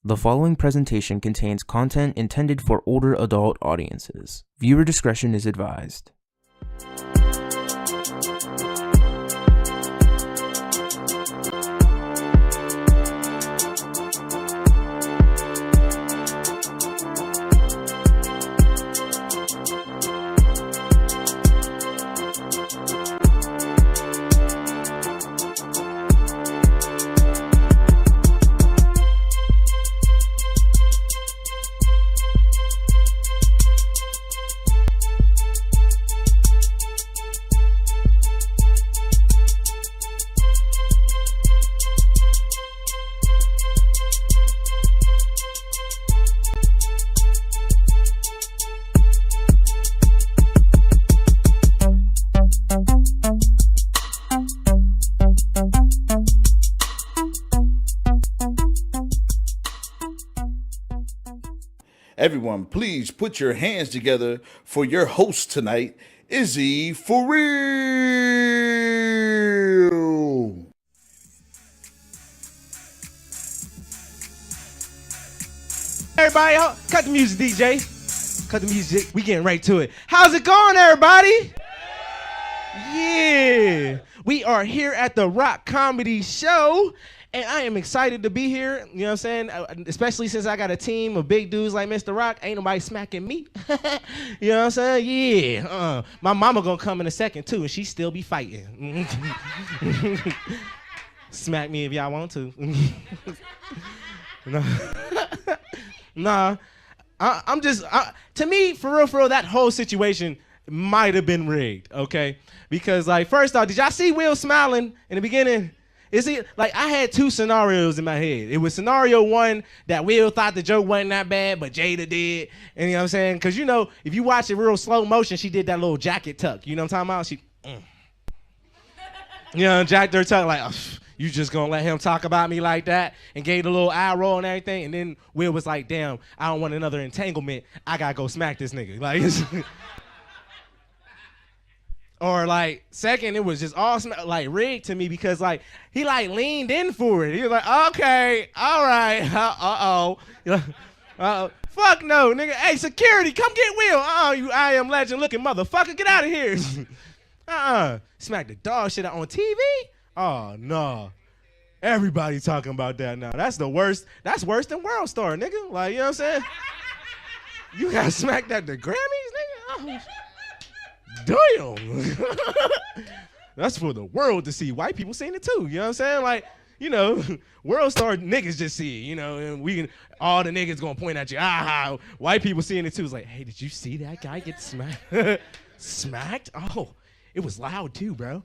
The following presentation contains content intended for older adult audiences. Viewer discretion is advised. Everyone, please put your hands together for your host tonight, Izzy For Real. Everybody, cut the music, DJ. Cut the music. We getting right to it. How's it going, everybody? Yeah. We are here at the Rock Comedy Show. And I am excited to be here, you know what I'm saying? Especially since I got a team of big dudes like Mr. Rock. Ain't nobody smacking me. You know what I'm saying? Yeah. My mama gonna come in a second, too, and she still be fighting. Smack me if y'all want to. Nah. I'm just, to me, for real, that whole situation might have been rigged, okay? Because, like, first off, did y'all see Will smiling in the beginning? Is it like I had two scenarios in my head? It was scenario one that Will thought the joke wasn't that bad, but Jada did. And you know what I'm saying? Because, you know, if you watch it real slow motion, she did that little jacket tuck. You know what I'm talking about? You know, jacked her tuck like, you just going to let him talk about me like that? And gave the little eye roll and everything. And then Will was like, damn, I don't want another entanglement. I got to go smack this nigga. Like, or like, second, it was just all like rigged to me because like he like leaned in for it. He was like, okay, all right, fuck no, nigga. Hey, security, come get Will. You I Am Legend looking motherfucker, get out of here. Smack the dog shit out on TV. Oh no, everybody talking about that now. That's the worst. That's worse than World Star, nigga. Like, you know what I'm saying? You got smacked at the Grammys, nigga. Damn. That's for the world to see. White people seen it too. You know what I'm saying? Like, you know, World Star niggas just see it, you know, and we can, all the niggas gonna point at you. White people seeing it too. It's like, hey, did you see that guy get smacked? Smacked? Oh, it was loud too, bro.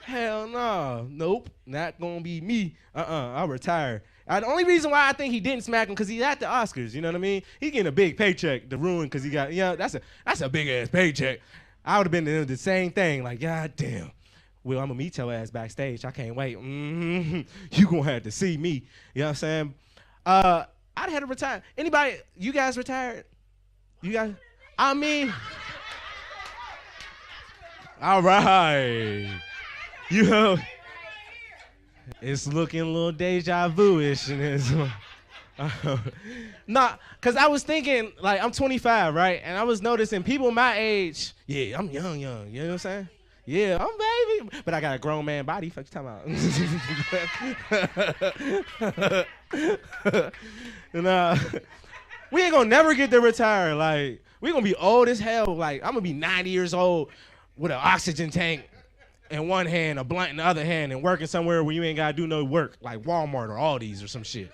Hell no. Nope. Not gonna be me. I'll retire. The only reason why I think he didn't smack him because he's at the Oscars, you know what I mean? He getting a big paycheck to ruin because he got, you know, that's a big ass paycheck. I would have been doing the same thing, like, God damn. Well, I'm gonna meet your ass backstage. I can't wait. You gonna have to see me. You know what I'm saying? I'd have to retire. Anybody, you guys retired? You guys? I mean, all right. You know, it's looking a little deja vu-ish. Nah, because I was thinking, like, I'm 25, right? And I was noticing people my age, yeah, I'm young, you know what I'm saying? Yeah, I'm baby, but I got a grown man body. Fuck you talking about? And, we ain't gonna never get to retire. Like, we gonna be old as hell. Like, I'm gonna be 90 years old with an oxygen tank in one hand, a blunt in the other hand, and working somewhere where you ain't gotta do no work, like Walmart or Aldi's or some shit.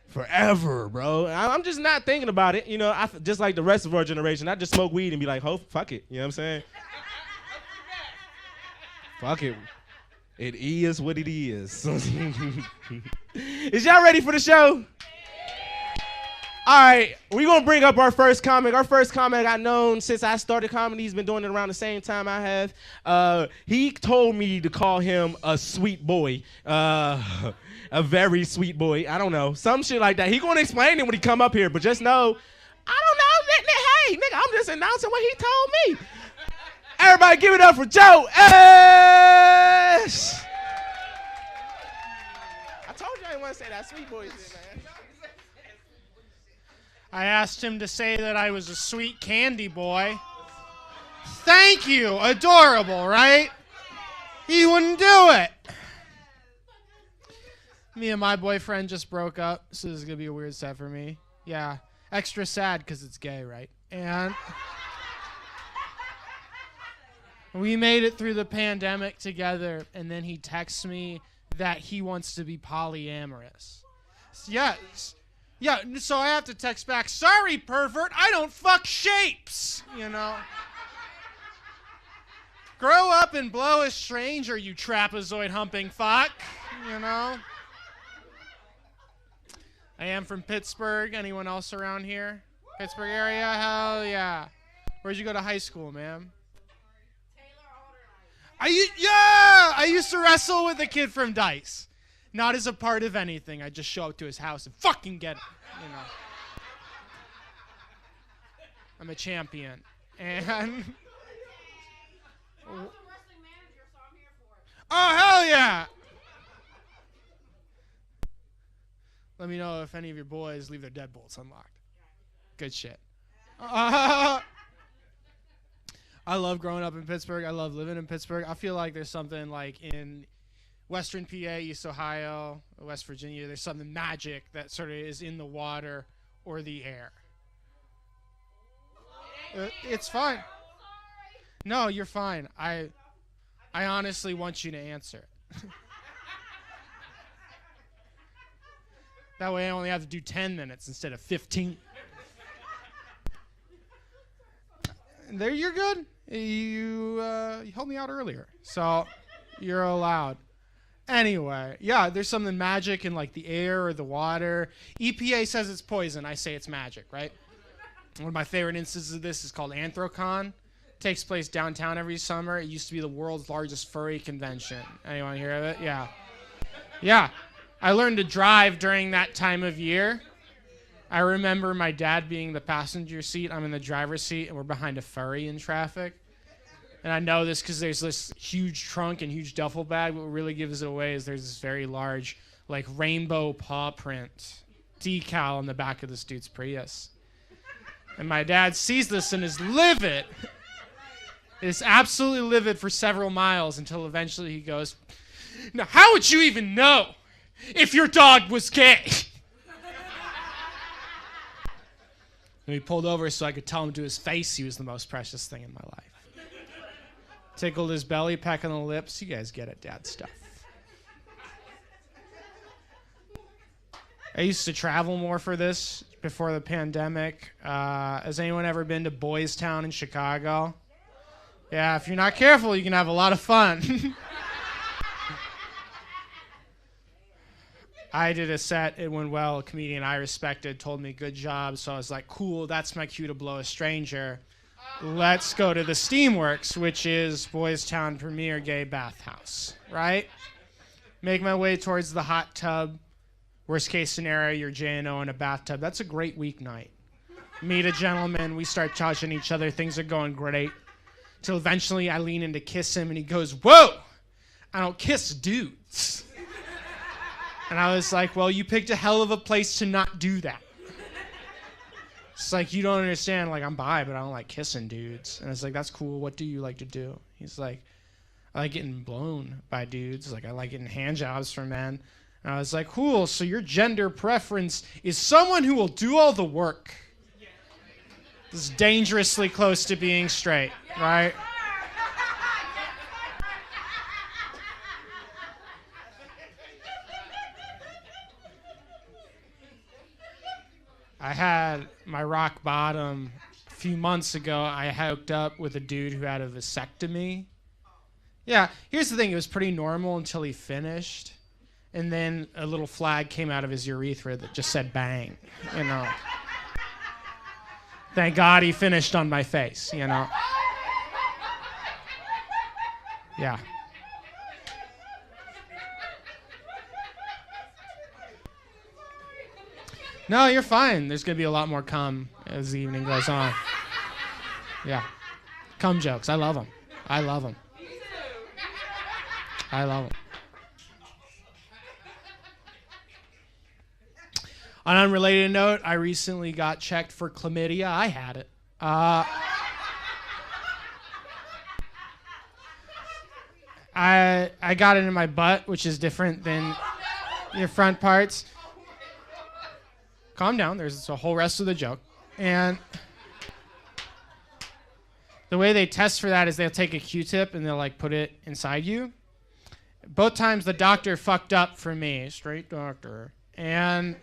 Forever, bro. I'm just not thinking about it. You know, just like the rest of our generation, I just smoke weed and be like, fuck it. You know what I'm saying? Fuck it. It is what it is. Is y'all ready for the show? All right, we're going to bring up our first comic. Our first comic I've known since I started comedy. He's been doing it around the same time I have. He told me to call him a sweet boy, a very sweet boy. I don't know, some shit like that. He going to explain it when he come up here, but just know, I don't know. Hey, nigga, I'm just announcing what he told me. Everybody give it up for Joe Esch. I told you didn't want to say that sweet boy shit, man. I asked him to say that I was a sweet candy boy. Thank you. Adorable, right? He wouldn't do it. Me and my boyfriend just broke up, so this is going to be a weird set for me. Yeah. Extra sad because it's gay, right? And we made it through the pandemic together, and then he texts me that he wants to be polyamorous. Yes. Yeah, so I have to text back, sorry, pervert, I don't fuck shapes, you know. Grow up and blow a stranger, you trapezoid humping fuck, you know. I am from Pittsburgh. Anyone else around here? Pittsburgh area? Hell yeah. Where'd you go to high school, ma'am? I used to wrestle with a kid from Dice. Not as a part of anything. I just show up to his house and fucking get it. You know. I'm a champion. And oh, hell yeah! Let me know if any of your boys leave their deadbolts unlocked. Good shit. I love growing up in Pittsburgh. I love living in Pittsburgh. I feel like there's something like in Western PA, East Ohio, West Virginia, there's something magic that sort of is in the water or the air. It's fine. No, you're fine. I honestly want you to answer. That way I only have to do 10 minutes instead of 15. There, you're good. You helped me out earlier, so you're allowed. Anyway, yeah, there's something magic in like the air or the water. EPA says it's poison. I say it's magic, right? One of my favorite instances of this is called Anthrocon. It takes place downtown every summer. It used to be the world's largest furry convention. Anyone hear of it? Yeah. Yeah. I learned to drive during that time of year. I remember my dad being in the passenger seat. I'm in the driver's seat, and we're behind a furry in traffic. And I know this because there's this huge trunk and huge duffel bag. What really gives it away is there's this very large, like, rainbow paw print decal on the back of this dude's Prius. And my dad sees this and is livid. Is absolutely livid for several miles until eventually he goes, now, how would you even know if your dog was gay? And he pulled over so I could tell him to his face he was the most precious thing in my life. Tickled his belly, peck on the lips. You guys get it, dad stuff. I used to travel more for this before the pandemic. Has anyone ever been to Boys Town in Chicago? Yeah, if you're not careful, you can have a lot of fun. I did a set, it went well. A comedian I respected told me good job, so I was like, cool, that's my cue to blow a stranger. Let's go to the Steamworks, which is Boys Town premier gay bathhouse, right? Make my way towards the hot tub. Worst case scenario, you're J&O in a bathtub. That's a great weeknight. Meet a gentleman, we start touching each other, things are going great. Till eventually I lean in to kiss him and he goes, whoa, I don't kiss dudes. And I was like, well, you picked a hell of a place to not do that. It's like, you don't understand, like, I'm bi, but I don't like kissing dudes. And it's like, that's cool. What do you like to do? He's like, I like getting blown by dudes. Like, I like getting hand jobs from men. And I was like, cool. So your gender preference is someone who will do all the work. This is dangerously close to being straight, right? I had my rock bottom a few months ago. I hooked up with a dude who had a vasectomy. Yeah, here's the thing. It was pretty normal until he finished. And then a little flag came out of his urethra that just said bang, you know. Thank God he finished on my face, you know. Yeah. No, you're fine. There's going to be a lot more cum as the evening goes on. Yeah. Cum jokes. I love them. I love them. I love them. On an unrelated note, I recently got checked for chlamydia. I had it. I got it in my butt, which is different than your front parts. Calm down. There's a whole rest of the joke. And the way they test for that is they'll take a Q-tip and they'll like put it inside you. Both times the doctor fucked up for me, straight doctor. And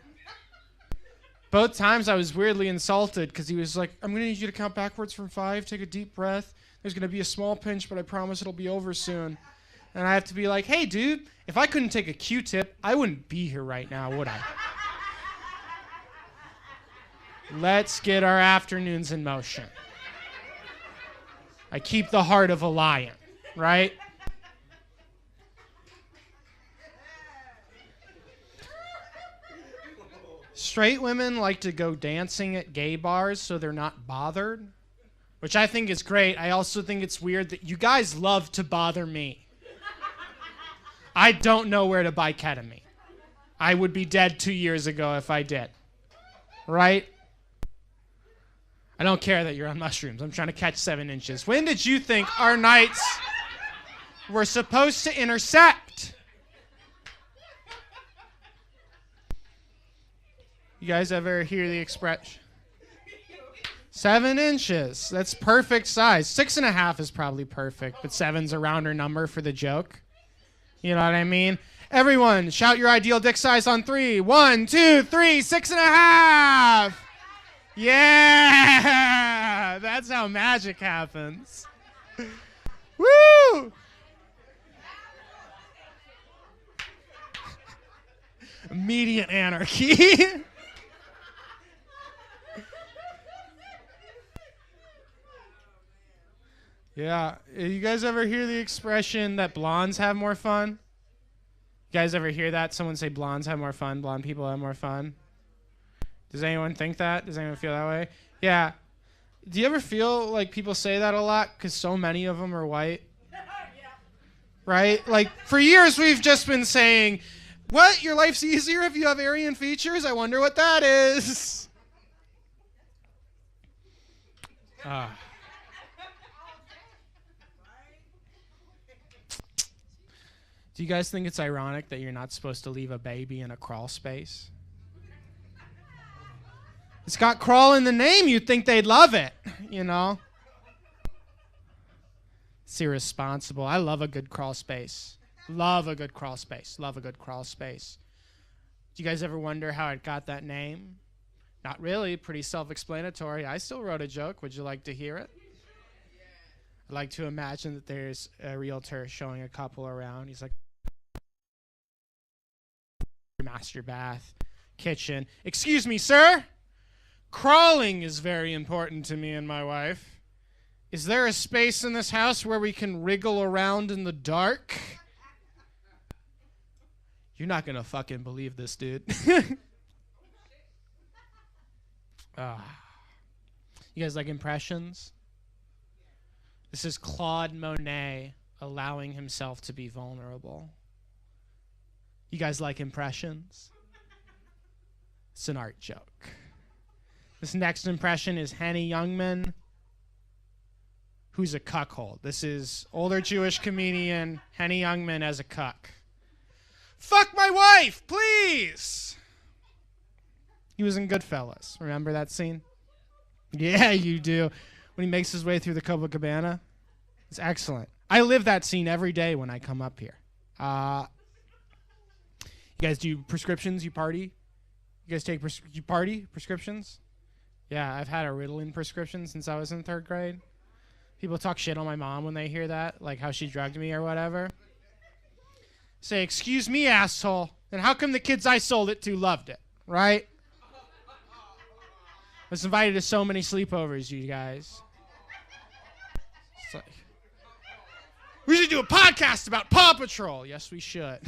both times I was weirdly insulted because he was like, I'm going to need you to count backwards from 5, take a deep breath. There's going to be a small pinch, but I promise it'll be over soon. And I have to be like, hey, dude, if I couldn't take a Q-tip, I wouldn't be here right now, would I? Let's get our afternoons in motion. I keep the heart of a lion, right? Straight women like to go dancing at gay bars so they're not bothered, which I think is great. I also think it's weird that you guys love to bother me. I don't know where to buy ketamine. I would be dead 2 years ago if I did. Right? I don't care that you're on mushrooms. I'm trying to catch 7 inches. When did you think our nights were supposed to intersect? You guys ever hear the expression? 7 inches. That's perfect size. 6.5 is probably perfect, but 7's a rounder number for the joke. You know what I mean? Everyone, shout your ideal dick size on 3. 1, 2, 3, 6.5. Yeah, that's how magic happens. Woo! Immediate anarchy. Yeah, you guys ever hear the expression that blondes have more fun? You guys ever hear that? Someone say blondes have more fun, blonde people have more fun? Does anyone think that? Does anyone feel that way? Yeah. Do you ever feel like people say that a lot because so many of them are white? Right? Like, for years we've just been saying, what? Your life's easier if you have Aryan features? I wonder what that is. Do you guys think it's ironic that you're not supposed to leave a baby in a crawl space? It's got crawl in the name. You'd think they'd love it, you know? It's irresponsible. I love a good crawl space. Love a good crawl space. Love a good crawl space. Do you guys ever wonder how it got that name? Not really. Pretty self-explanatory. I still wrote a joke. Would you like to hear it? I'd like to imagine that there's a realtor showing a couple around. He's like, master bath, kitchen. Excuse me, sir. Crawling is very important to me and my wife. Is there a space in this house where we can wriggle around in the dark? You're not gonna fucking believe this, dude. You guys like impressions? This is Claude Monet allowing himself to be vulnerable. You guys like impressions? It's an art joke. This next impression is Henny Youngman, who's a cuckold. This is older Jewish comedian Henny Youngman as a cuck. Fuck my wife, please! He was in Goodfellas. Remember that scene? Yeah, you do. When he makes his way through the Copacabana. It's excellent. I live that scene every day when I come up here. You guys do prescriptions? You party? You guys take you party prescriptions? Yeah, I've had a Ritalin prescription since I was in 3rd grade. People talk shit on my mom when they hear that, like how she drugged me or whatever. Say, excuse me, asshole. Then how come the kids I sold it to loved it, right? I was invited to so many sleepovers, you guys. It's like, we should do a podcast about Paw Patrol. Yes, we should.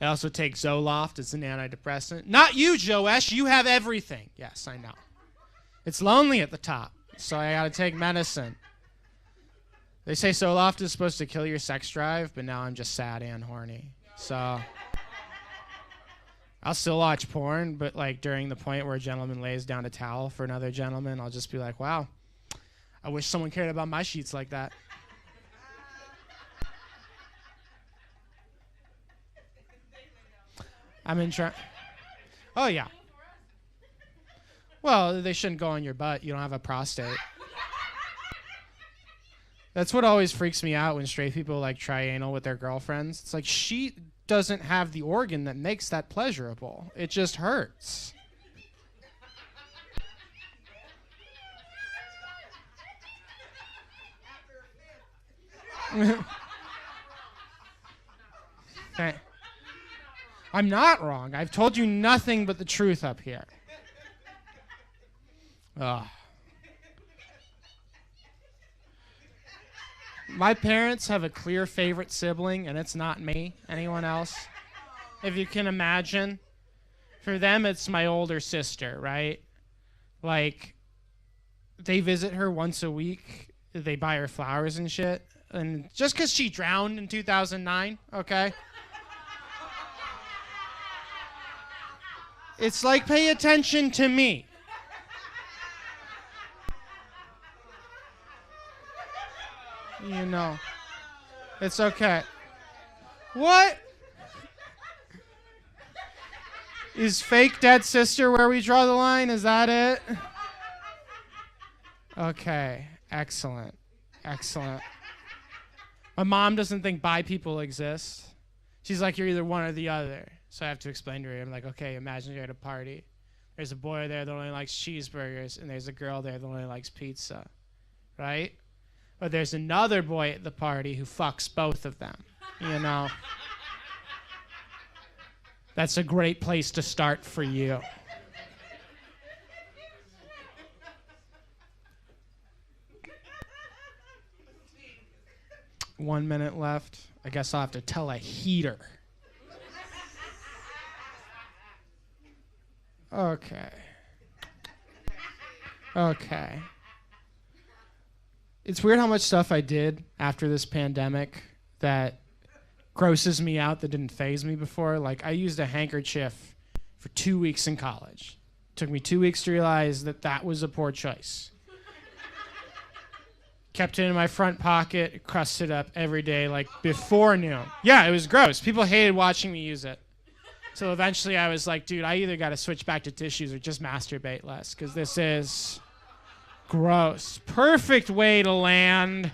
I also take Zoloft. It's an antidepressant. Not you, Joe Esch. You have everything. Yes, I know. It's lonely at the top, so I gotta take medicine. They say Zoloft is supposed to kill your sex drive, but now I'm just sad and horny. So I'll still watch porn, but like during the point where a gentleman lays down a towel for another gentleman, I'll just be like, wow, I wish someone cared about my sheets like that. Oh, yeah. Well, they shouldn't go on your butt. You don't have a prostate. That's what always freaks me out when straight people like try anal with their girlfriends. It's like she doesn't have the organ that makes that pleasurable. It just hurts. Okay. I'm not wrong. I've told you nothing but the truth up here. Ugh. My parents have a clear favorite sibling, and it's not me. Anyone else? If you can imagine. For them, it's my older sister, right? Like, they visit her once a week. They buy her flowers and shit. And just because she drowned in 2009, okay? It's like, pay attention to me. You know. It's okay. What? Is fake dead sister where we draw the line? Is that it? Okay. Excellent. Excellent. My mom doesn't think bi people exist. She's like, you're either one or the other. So I have to explain to her. I'm like, okay, imagine you're at a party. There's a boy there that only likes cheeseburgers, and there's a girl there that only likes pizza. Right? But there's another boy at the party who fucks both of them. You know? That's a great place to start for you. One minute left. I guess I'll have to tell a heater. Okay. Okay. It's weird how much stuff I did after this pandemic that grosses me out that didn't faze me before. Like, I used a handkerchief for 2 weeks in college. It took me 2 weeks to realize that that was a poor choice. Kept it in my front pocket, crusted up every day, like before noon. Yeah, it was gross. People hated watching me use it. So eventually I was like, dude, I either got to switch back to tissues or just masturbate less, because this is gross. Perfect way to land.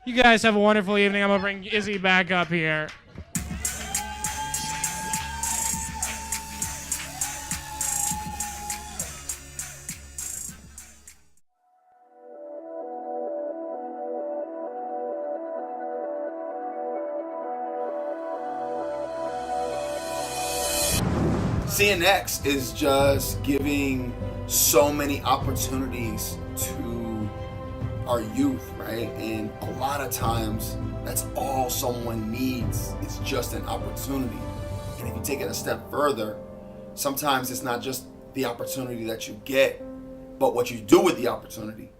You guys have a wonderful evening. I'm going to bring Izzy back up here. CNX is just giving so many opportunities to our youth, right? And a lot of times, that's all someone needs. It's just an opportunity. And if you take it a step further, sometimes it's not just the opportunity that you get, but what you do with the opportunity.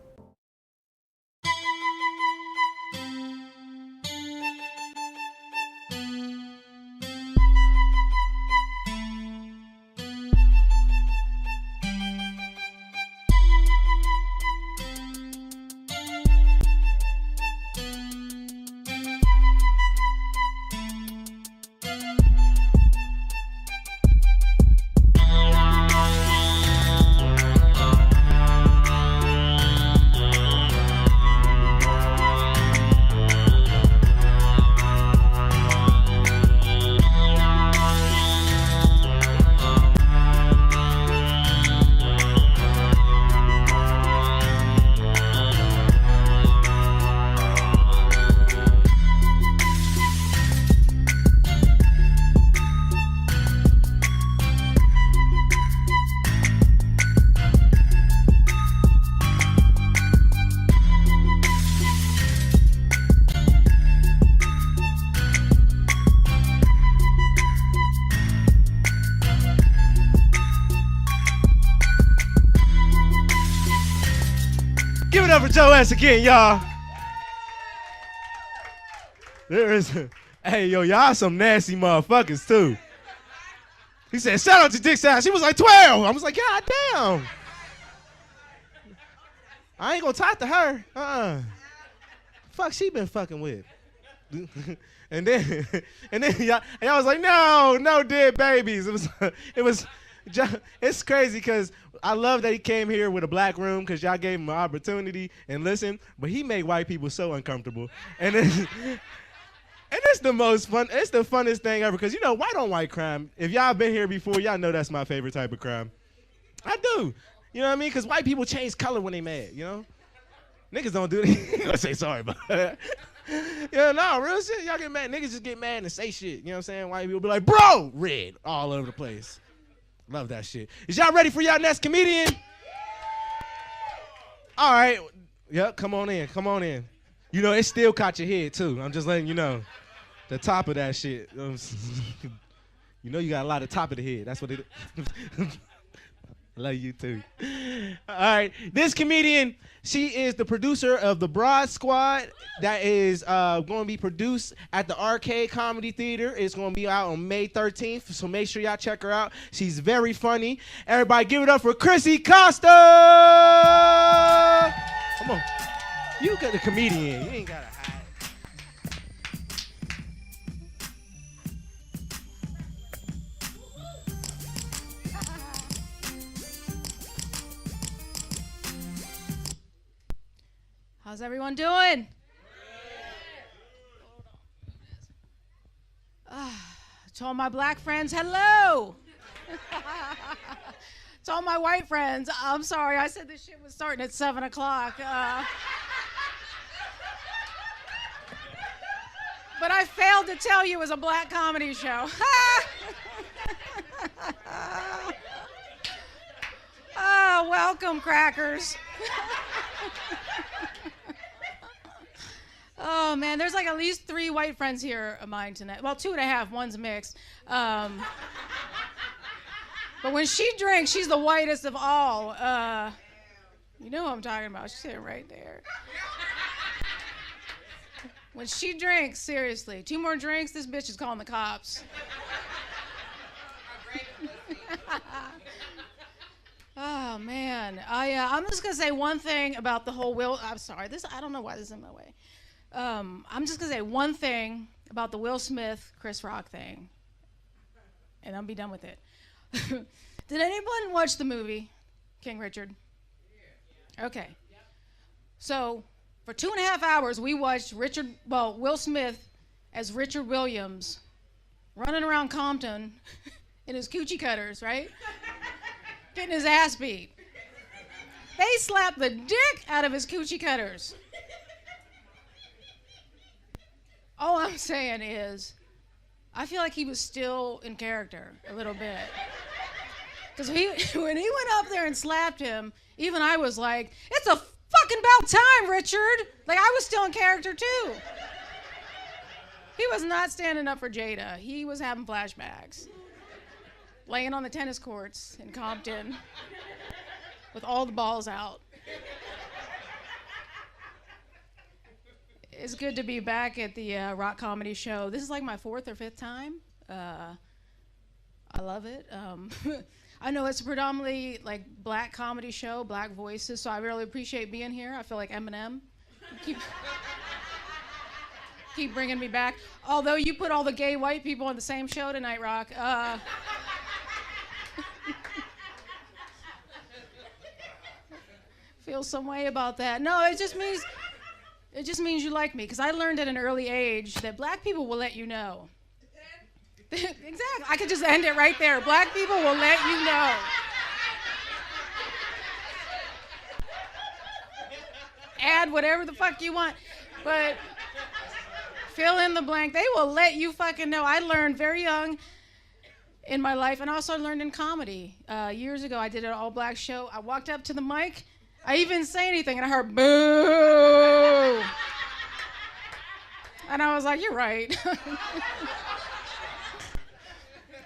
Give it up for Joe Esch again, y'all. Hey, yo, y'all some nasty motherfuckers, too. He said, shout out to dick size. She was like 12. I was like, God damn. I ain't gonna talk to her. Fuck she been fucking with. and then y'all was like, no dead babies. It's crazy because I love that he came here with a black room because y'all gave him an opportunity and listen, but he made white people so uncomfortable. And then and it's the most fun, it's the funnest thing ever because, you know, white on white crime, if y'all been here before, y'all know that's my favorite type of crime. I do. You know what I mean? Because white people change color when they mad, you know? Niggas don't do that. I say sorry, but yeah, no, real shit. Y'all get mad. Niggas just get mad and say shit. You know what I'm saying? White people be like, bro, red all over the place. Love that shit. Is y'all ready for y'all next comedian? All right. Yep, come on in. Come on in. You know, it still caught your head, too. I'm just letting you know. The top of that shit. You know you got a lot of top of the head. That's what it is. Love you too. All right, this comedian, she is the producer of the Broad Squad that is going to be produced at the Arcade Comedy Theater. It's going to be out on May 13th, so make sure y'all check her out. She's very funny. Everybody give it up for Chrissy Costa! Come on. You got the comedian. You ain't got to hide. How's everyone doing? To all my black friends, hello. To all my white friends, I'm sorry, I said this shit was starting at 7 o'clock. But I failed to tell you it was a black comedy show. Oh, welcome, crackers. Oh, man, there's like at least 3 white friends here of mine tonight. Well, 2.5, one's mixed. But when she drinks, she's the whitest of all. You know what I'm talking about. She's sitting right there. When she drinks, seriously, 2 more drinks, this bitch is calling the cops. Oh, man. I'm just going to say one thing about the whole I'm sorry. I don't know why this is in my way. I'm just going to say one thing about the Will Smith, Chris Rock thing. And I'll be done with it. Did anyone watch the movie, King Richard? Okay. So, for 2.5 hours, we watched Will Smith as Richard Williams running around Compton in his coochie cutters, right? Getting his ass beat. They slapped the dick out of his coochie cutters. All I'm saying is, I feel like he was still in character a little bit. Because when he went up there and slapped him, even I was like, it's a fucking about time, Richard. Like, I was still in character, too. He was not standing up for Jada. He was having flashbacks. Laying on the tennis courts in Compton with all the balls out. It's good to be back at the Rock Comedy Show. This is like my 4th or 5th time. I love it. I know it's a predominantly like black comedy show, black voices, so I really appreciate being here. I feel like Eminem. Keep bringing me back. Although you put all the gay white people on the same show tonight, Rock. Feel some way about that. No, it just means you like me, because I learned at an early age that black people will let you know. Exactly. I could just end it right there. Black people will let you know. Add whatever the fuck you want, but fill in the blank. They will let you fucking know. I learned very young in my life, and also learned in comedy. Years ago, I did an all-black show. I walked up to the mic. I even didn't say anything, and I heard boo. And I was like, you're right.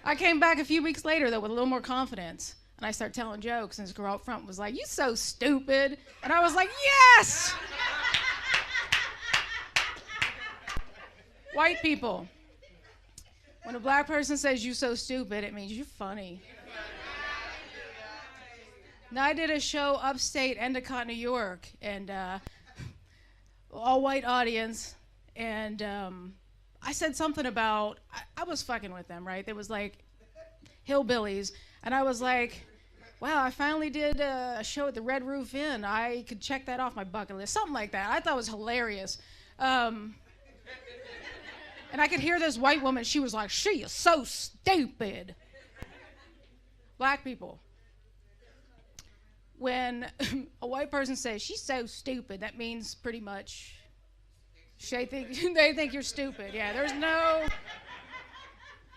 I came back a few weeks later, though, with a little more confidence. And I started telling jokes, and this girl up front was like, you so stupid. And I was like, yes! White people. When a black person says you so stupid, it means you're funny. Now, I did a show upstate Endicott, New York, and all white audience, and I said something about, I was fucking with them, right? There was like hillbillies, and I was like, wow, I finally did a show at the Red Roof Inn. I could check that off my bucket list, something like that. I thought it was hilarious. And I could hear this white woman, she was like, she is so stupid. Black people. When a white person says, she's so stupid, that means pretty much they think you're stupid. Yeah, there's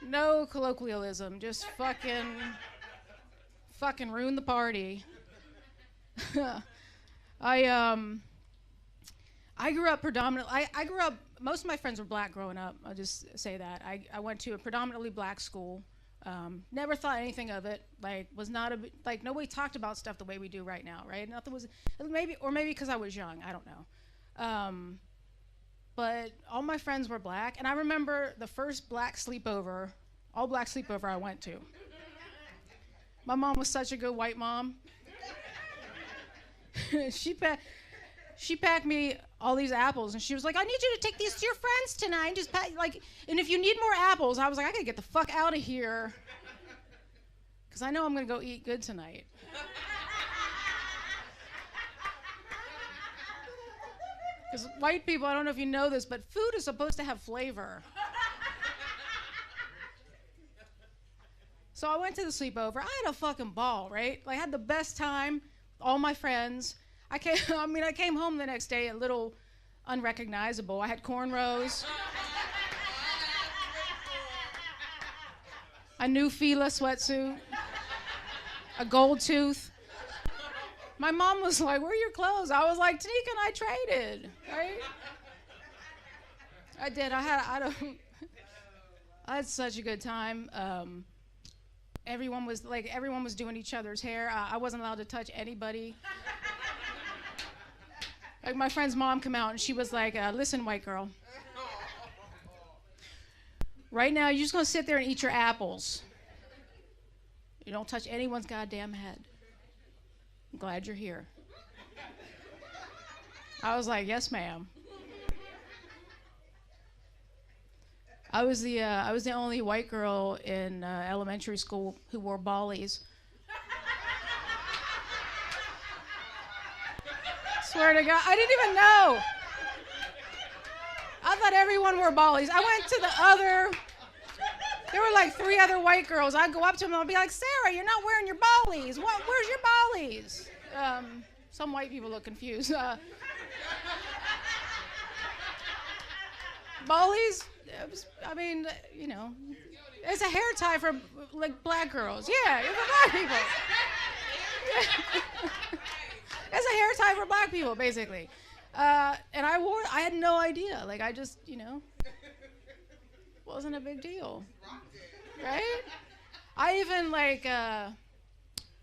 no colloquialism, just fucking ruin the party. I grew up predominantly, I grew up, most of my friends were black growing up, I'll just say that. I went to a predominantly black school. Never thought anything of it. Like, was not like, nobody talked about stuff the way we do right now, right? Nothing was, maybe because I was young, I don't know. But all my friends were black, and I remember the first black sleepover, all black sleepover I went to. My mom was such a good white mom. She packed me all these apples, and she was like, I need you to take these to your friends tonight. And just and if you need more apples, I was like, I gotta get the fuck out of here, because I know I'm gonna go eat good tonight. Because white people, I don't know if you know this, but food is supposed to have flavor. So I went to the sleepover. I had a fucking ball, right? Like, I had the best time, all my friends. I came home the next day a little unrecognizable. I had cornrows, a new Fila sweatsuit, a gold tooth. My mom was like, where are your clothes? I was like, Tanika and I traded, right? I did. I had such a good time. Everyone was doing each other's hair. I wasn't allowed to touch anybody. Like, my friend's mom came out and she was like, listen, white girl. Right now, you're just gonna sit there and eat your apples. You don't touch anyone's goddamn head. I'm glad you're here. I was like, yes, ma'am. I was the only white girl in elementary school who wore ballies. Swear to God, I didn't even know. I thought everyone wore ballies. I went to there were like 3 other white girls. I'd go up to them and I'd be like, Sarah, you're not wearing your ballies. Where's your ballies? Some white people look confused. Ballies? It's a hair tie for like black girls. Yeah, it's for black people. It's a hair tie for black people, basically. And I had no idea. Like, I just, wasn't a big deal. Right? I even,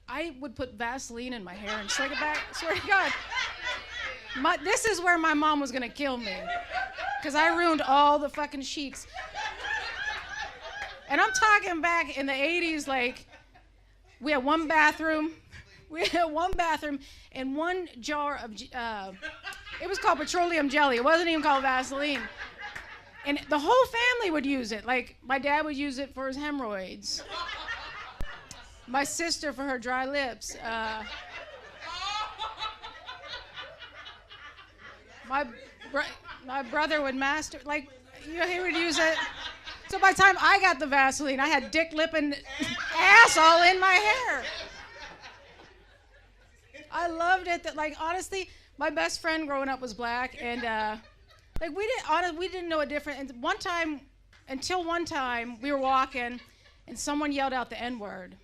I would put Vaseline in my hair and slick it back. Swear to God. This is where my mom was going to kill me. Because I ruined all the fucking sheets. And I'm talking back in the 80s, like, we had one bathroom. We had one bathroom and one jar of, it was called petroleum jelly. It wasn't even called Vaseline. And the whole family would use it. Like, my dad would use it for his hemorrhoids. My sister for her dry lips. My brother would he would use it. So by the time I got the Vaseline, I had dick, lip, and ass all in my hair. I loved it. Honestly, my best friend growing up was black, and we didn't know a difference. And until one time, we were walking, and someone yelled out the N-word,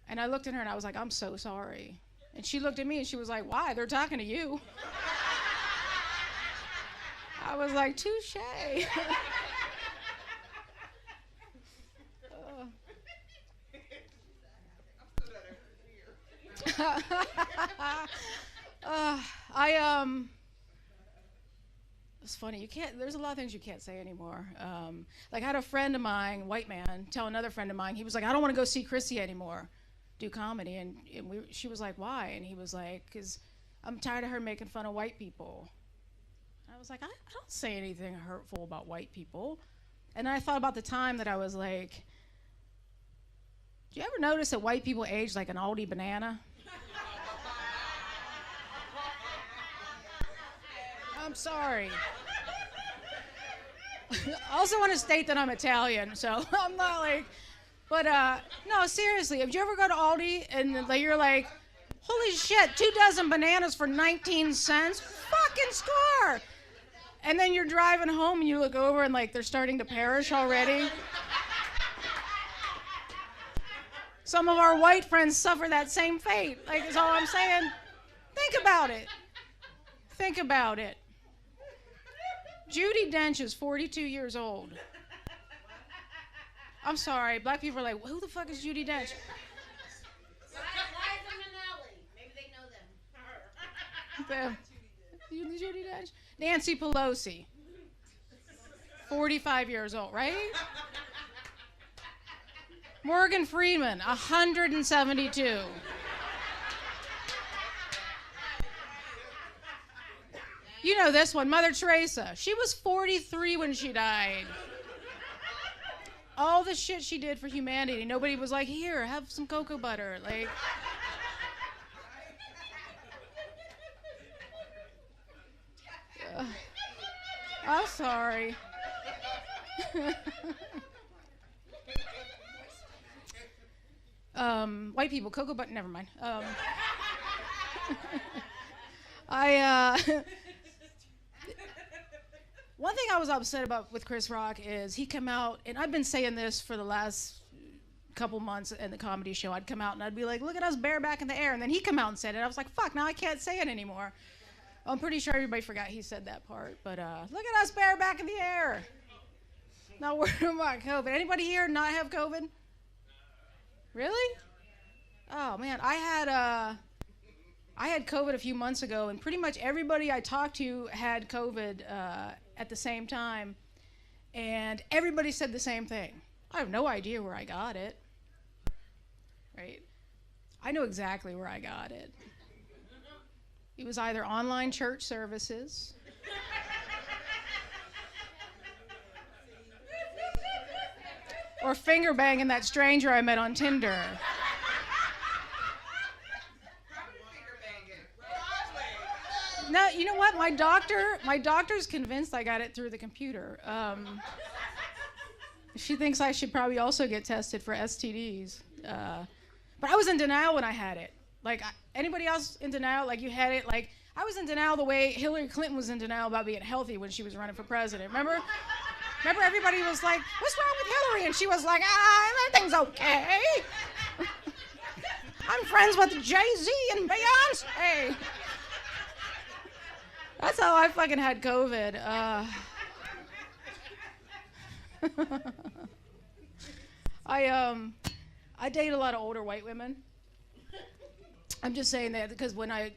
and I looked at her and I was like, I'm so sorry. And she looked at me and she was like, why? They're talking to you. I was like, touche. it's funny. There's a lot of things you can't say anymore. Like I had a friend of mine, white man, tell another friend of mine. He was like, I don't want to go see Chrissy anymore, do comedy. And she was like, why? And he was like, because I'm tired of her making fun of white people. I was like, I don't say anything hurtful about white people. And I thought about the time that I was like, do you ever notice that white people age like an Aldi banana? I'm sorry. I also want to state that I'm Italian, so I'm not like, but no, seriously, if you ever go to Aldi and you're like, holy shit, 2 dozen bananas for 19 cents? Fucking score! And then you're driving home and you look over and like they're starting to perish already. Some of our white friends suffer that same fate. Like, is all I'm saying. Think about it. Think about it. Judi Dench is 42 years old. I'm sorry, black people are like, who the fuck is Judi Dench? Maybe they know them. Judi Dench? Nancy Pelosi. 45 years old, right? Morgan Freeman, 172. You know this one, Mother Teresa. She was 43 when she died. All the shit she did for humanity. Nobody was like, here, have some cocoa butter. Like, I'm sorry. White people, cocoa butter, never mind. One thing I was upset about with Chris Rock is he came out, and I've been saying this for the last couple months in the comedy show. I'd come out and I'd be like, look at us bareback in the air. And then he come out and said it. I was like, fuck, now I can't say it anymore. I'm pretty sure everybody forgot he said that part. But look at us bareback in the air. Not worried about COVID. Anybody here not have COVID? Really? Oh, man. I had COVID a few months ago, and pretty much everybody I talked to had COVID at the same time, and everybody said the same thing. I have no idea where I got it, right? I know exactly where I got it. It was either online church services, or finger banging that stranger I met on Tinder. No, you know what? My doctor's convinced I got it through the computer. She thinks I should probably also get tested for STDs. But I was in denial when I had it. Like, anybody else in denial? Like, you had it? Like, I was in denial the way Hillary Clinton was in denial about being healthy when she was running for president. Remember everybody was like, what's wrong with Hillary? And she was like, everything's okay. I'm friends with Jay-Z and Beyonce. That's how I fucking had COVID. I date a lot of older white women. I'm just saying that because when my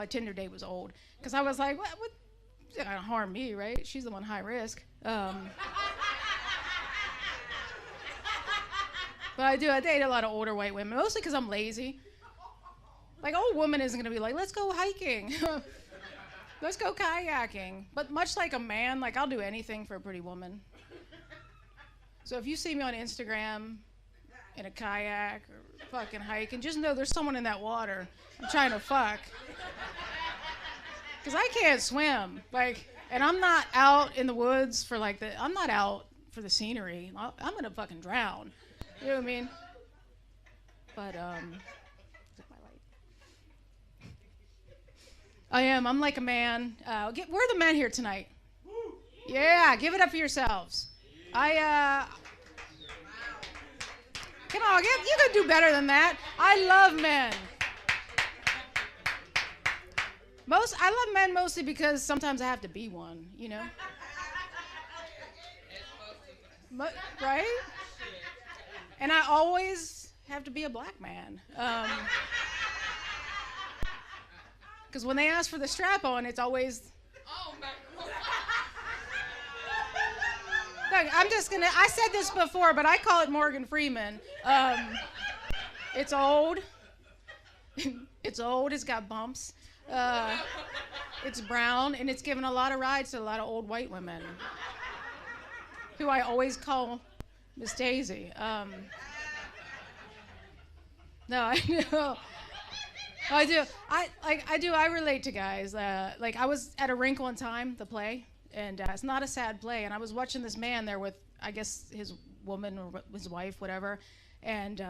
Tinder date was old, because I was like, what? She's not gonna harm me, right? She's the one high risk. But I date a lot of older white women, mostly because I'm lazy. Like, old woman isn't gonna be like, let's go hiking. Let's go kayaking. But much like a man, like, I'll do anything for a pretty woman. So if you see me on Instagram in a kayak or fucking hiking, just know there's someone in that water I'm trying to fuck. Because I can't swim. Like, and I'm not out in the woods for I'm not out for the scenery. I'm gonna fucking drown. You know what I mean? But, I am. I'm like a man. We're the men here tonight. Yeah, give it up for yourselves. Come on, you could do better than that. I love men. I love men mostly because sometimes I have to be one, you know? Right? And I always have to be a black man. Because when they ask for the strap on, it's always Look, I said this before, but I call it Morgan Freeman. It's old. It's old, it's got bumps. It's brown, and it's given a lot of rides to a lot of old white women, who I always call Miss Daisy. No, I know. I do. I relate to guys. Like, I was at A Wrinkle in Time, the play, and it's not a sad play. And I was watching this man there with, I guess, his woman or his wife, whatever. And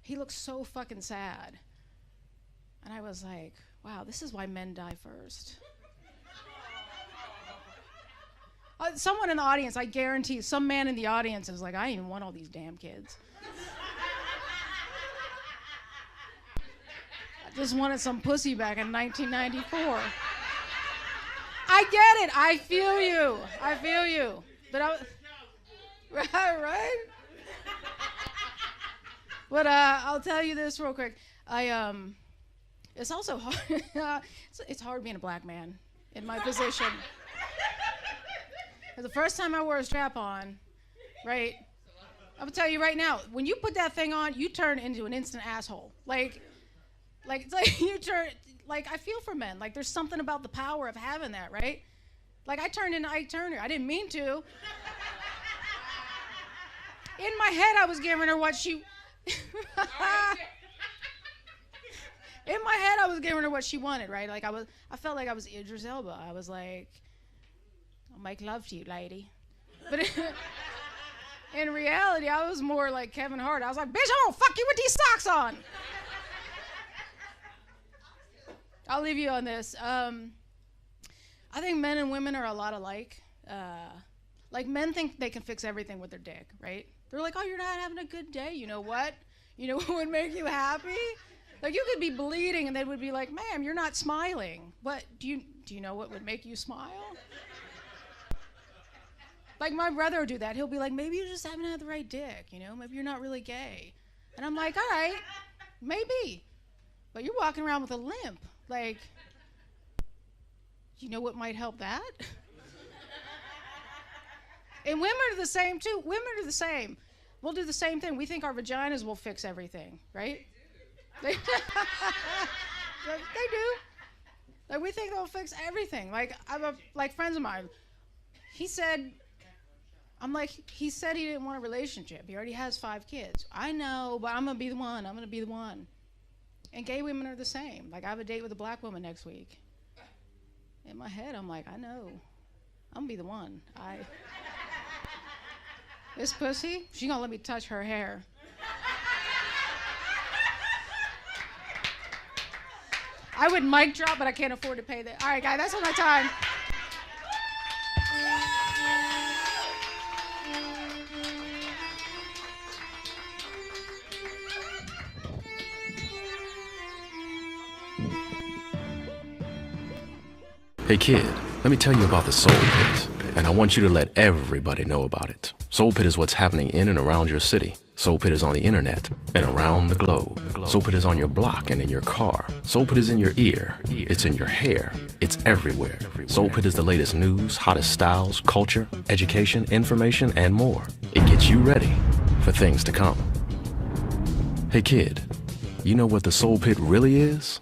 he looked so fucking sad. And I was like, wow, this is why men die first. Someone in the audience, I guarantee, some man in the audience is like, I didn't even want all these damn kids. I just wanted some pussy back in 1994. I get it. I feel you. But right? But I'll tell you this real quick. It's also hard. It's hard being a black man in my position. The first time I wore a strap on, right? I'm gonna tell you right now, when you put that thing on, you turn into an instant asshole. Like it's like you turn. Like, I feel for men. Like, there's something about the power of having that, right? Like, I turned into Ike Turner. I didn't mean to. In my head, I was giving her what she. In my head, I was giving her what she wanted, right? Like, I felt like I was Idris Elba. I was like, I'll make love to you, lady. But in reality, I was more like Kevin Hart. I was like, bitch, I'm gonna fuck you with these socks on. I'll leave you on this. I think men and women are a lot alike. Like, men think they can fix everything with their dick, right? They're like, oh, you're not having a good day. You know what? You know what would make you happy? Like, you could be bleeding and they would be like, ma'am, you're not smiling. What, do you know what would make you smile? Like, my brother would do that. He'll be like, maybe you just haven't had the right dick, you know? Maybe you're not really gay. And I'm like, all right, maybe. But you're walking around with a limp. Like, you know what might help that? And women are the same, too. Women are the same. We'll do the same thing. We think our vaginas will fix everything, right? They do. Like, we think they'll fix everything. Like, like, friends of mine, he said he didn't want a relationship. He already has 5 kids. I know, but I'm going to be the one. And gay women are the same. Like, I have a date with a black woman next week. In my head, I'm like, I know. I'm going to be the one. This pussy, she going to let me touch her hair. I would mic drop, but I can't afford to pay that. All right, guys, that's all my time. Hey kid, let me tell you about the Soul Pit, and I want you to let everybody know about it. Soul Pit is what's happening in and around your city. Soul Pit is on the internet and around the globe. Soul Pit is on your block and in your car. Soul Pit is in your ear. It's in your hair. It's everywhere. Soul Pit is the latest news, hottest styles, culture, education, information, and more. It gets you ready for things to come. Hey kid, you know what the Soul Pit really is?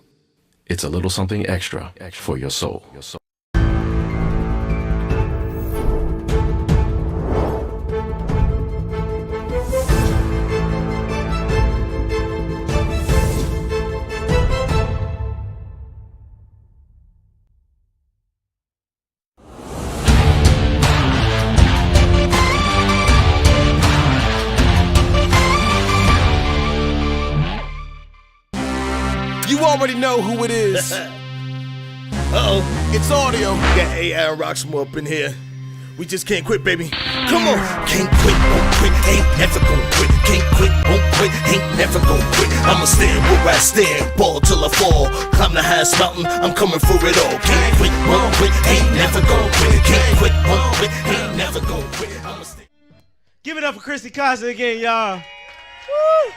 It's a little something extra for your soul. You already know who it is. Uh-oh. It's audio. Got AI and Roxamore up in here. We just can't quit, baby. Come on. Can't quit, won't quit, ain't never gon' quit. Can't quit, won't quit, ain't never gon' quit. I'ma stand where I stand, ball till I fall. Climb the highest mountain, I'm coming for it all. Can't quit, won't quit, ain't never gon' quit. Can't quit, won't quit, ain't never gon' quit. I'ma stand. Give it up for Chrissy Costa again, y'all. Woo!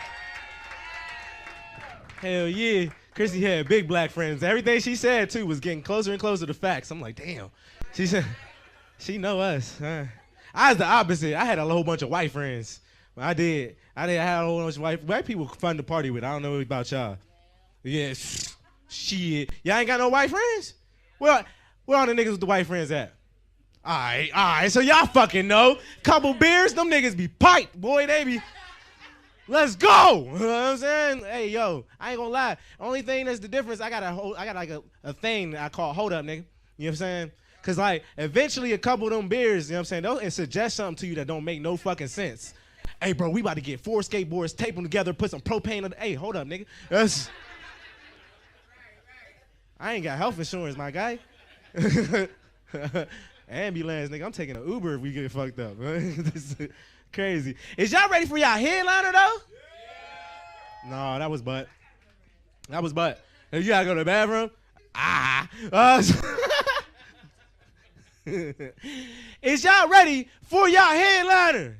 Hell yeah. Chrissy had big black friends. Everything she said, too, was getting closer and closer to facts. I'm like, damn. She said, she know us. Huh? I was the opposite. I had a whole bunch of white friends. I did. I had a whole bunch of white people fun to party with. I don't know about y'all. Yeah, shit. Y'all ain't got no white friends? Well, where all the niggas with the white friends at? All right. So y'all fucking know. Couple beers, them niggas be piped, boy. They be. Let's go. You know what I'm saying? Hey, yo, I ain't gonna lie. Only thing that's the difference, I got like a thing that I call hold up, nigga. You know what I'm saying? Cause like eventually a couple of them beers, you know what I'm saying, they'll suggest something to you that don't make no fucking sense. Hey, bro, we about to get 4 skateboards, tape them together, put some propane on the. Hey, hold up, nigga. I ain't got health insurance, my guy. Ambulance, nigga. I'm taking an Uber if we get fucked up. This is crazy. Is y'all ready for y'all headliner though? Yeah. No, that was butt. You gotta go to the bathroom? Is y'all ready for y'all headliner?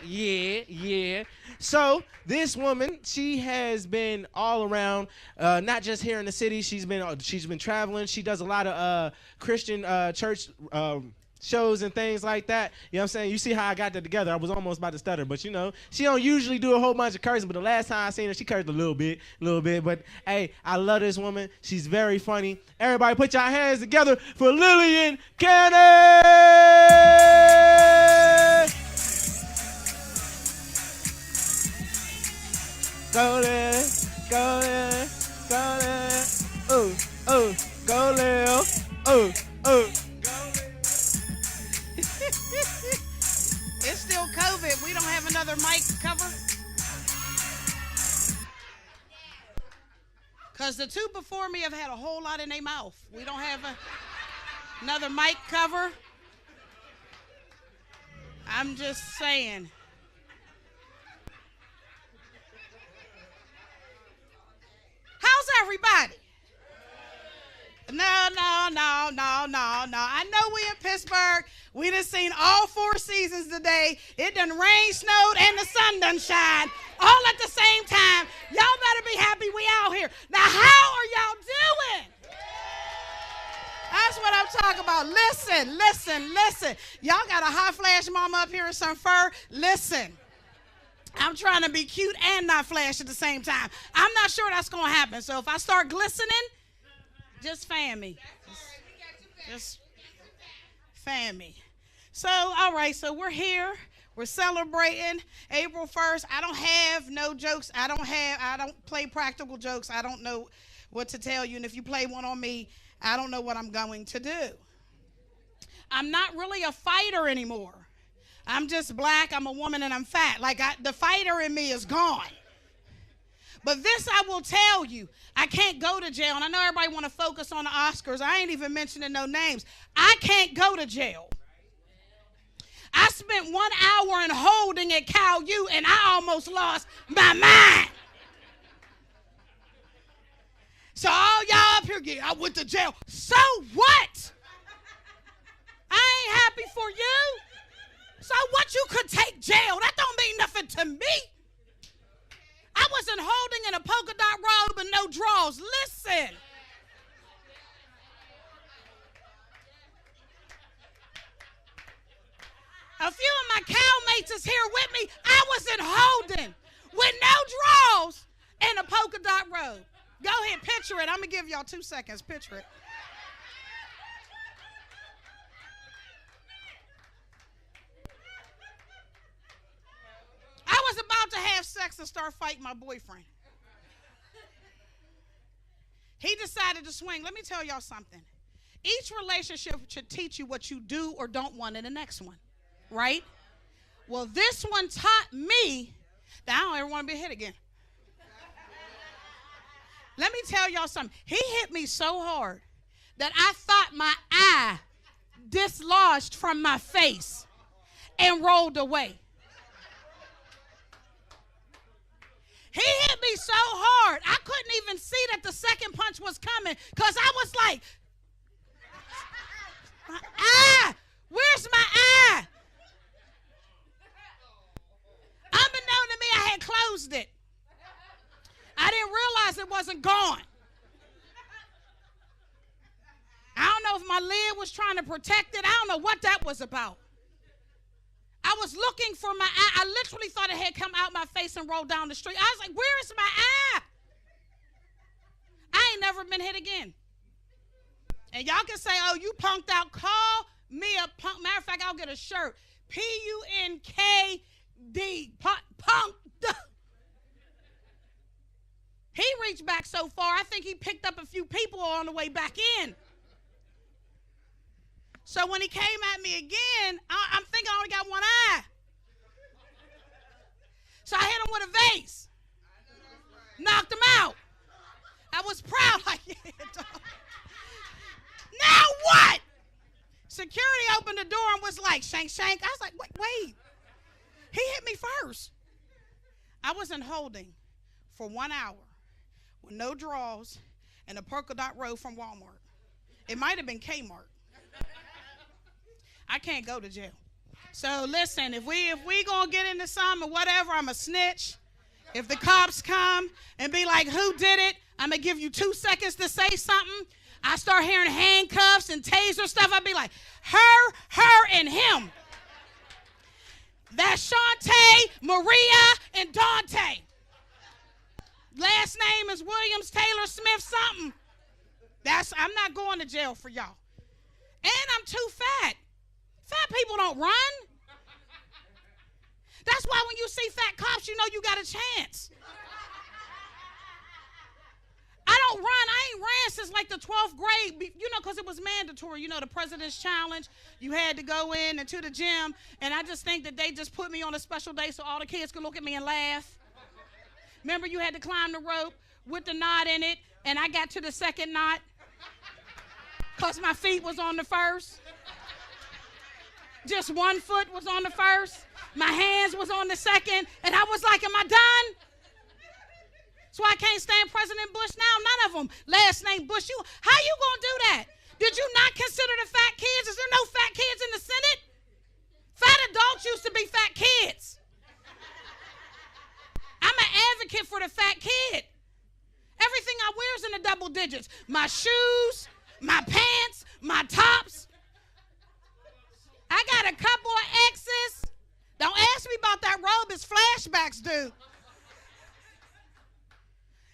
Yeah. So this woman, she has been all around, not just here in the city. She's been traveling. She does a lot of Christian church shows and things like that. You know what I'm saying? You see how I got that together. I was almost about to stutter, but you know, she don't usually do a whole bunch of cursing, but the last time I seen her, she cursed a little bit. But hey, I love this woman. She's very funny. Everybody put your hands together for Lillian Cannon! Go there, go there, go there. Go Lil. It's still COVID. We don't have another mic cover. Because the two before me have had a whole lot in their mouth. We don't have another mic cover. I'm just saying. How's everybody? No. I know we in Pittsburgh. We done seen all 4 seasons today. It done rain, snowed, and the sun done shine all at the same time. Y'all better be happy we out here. Now, how are y'all doing? That's what I'm talking about. Listen. Y'all got a hot flash mama up here in some fur. Listen. I'm trying to be cute and not flash at the same time. I'm not sure that's going to happen. So if I start glistening, just fan me. Just fan me. So, all right, so we're here. We're celebrating April 1st. I don't have no jokes. I don't play practical jokes. I don't know what to tell you. And if you play one on me, I don't know what I'm going to do. I'm not really a fighter anymore. I'm just black, I'm a woman, and I'm fat. Like, the fighter in me is gone. But this I will tell you, I can't go to jail. And I know everybody want to focus on the Oscars. I ain't even mentioning no names. I can't go to jail. I spent 1 hour in holding at Cal U, and I almost lost my mind. So all y'all up here, I went to jail. So what? I ain't happy for you. So what, you could take jail? That don't mean nothing to me. I wasn't holding in a polka dot robe and no drawers. Listen. A few of my cow mates is here with me. I wasn't holding with no drawers and a polka dot robe. Go ahead, picture it. I'm going to give y'all 2 seconds. Picture it. I was about to have sex and start fighting my boyfriend. He decided to swing. Let me tell y'all something. Each relationship should teach you what you do or don't want in the next one, right? Well, this one taught me that I don't ever want to be hit again. Let me tell y'all something. He hit me so hard that I thought my eye dislodged from my face and rolled away. He hit me so hard, I couldn't even see that the second punch was coming because I was like, my eye, where's my eye? Unbeknown to me, I had closed it. I didn't realize it wasn't gone. know if my lid was trying to protect it. I don't know what that was about. I was looking for my eye. I literally thought it had come out my face and rolled down the street. I was like, where is my eye? I ain't never been hit again. And y'all can say, oh, you punked out. Call me a punk. Matter of fact, I'll get a shirt. P-U-N-K-D. Punk. He reached back so far, I think he picked up a few people on the way back in. So when he came at me again, I'm thinking I only got one eye. So I hit him with a vase. Knocked him out. I was proud. Like, yeah, dog. Now what? Security opened the door and was like, shank, shank. I was like, wait. He hit me first. I was in holding for 1 hour with no draws and a polka dot robe from Walmart. It might have been Kmart. I can't go to jail. So listen, if we gonna get into something or whatever, I'm a snitch. If the cops come and be like, who did it? I'm gonna give you 2 seconds to say something. I start hearing handcuffs and taser stuff. I'd be like, her, and him. That's Shantae, Maria, and Dante. Last name is Williams, Taylor, Smith, something. I'm not going to jail for y'all. And I'm too fat. Fat people don't run. That's why when you see fat cops, you know you got a chance. I don't run. I ain't ran since like the 12th grade, because it was mandatory. The President's Challenge. You had to go in and to the gym. And I just think that they just put me on a special day so all the kids could look at me and laugh. Remember, you had to climb the rope with the knot in it, and I got to the second knot because my feet was on the first. Just one foot was on the first. My hands was on the second, and I was like, am I done? So I can't stand President Bush now. None of them. Last name Bush. How you gonna do that? Did you not consider the fat kids? Is there no fat kids in the Senate? Fat adults used to be fat kids. I'm an advocate for the fat kid. Everything I wear is in the double digits. My shoes, my pants, my tops. I got a couple of X's. Don't ask me about that robe. It's flashbacks, dude.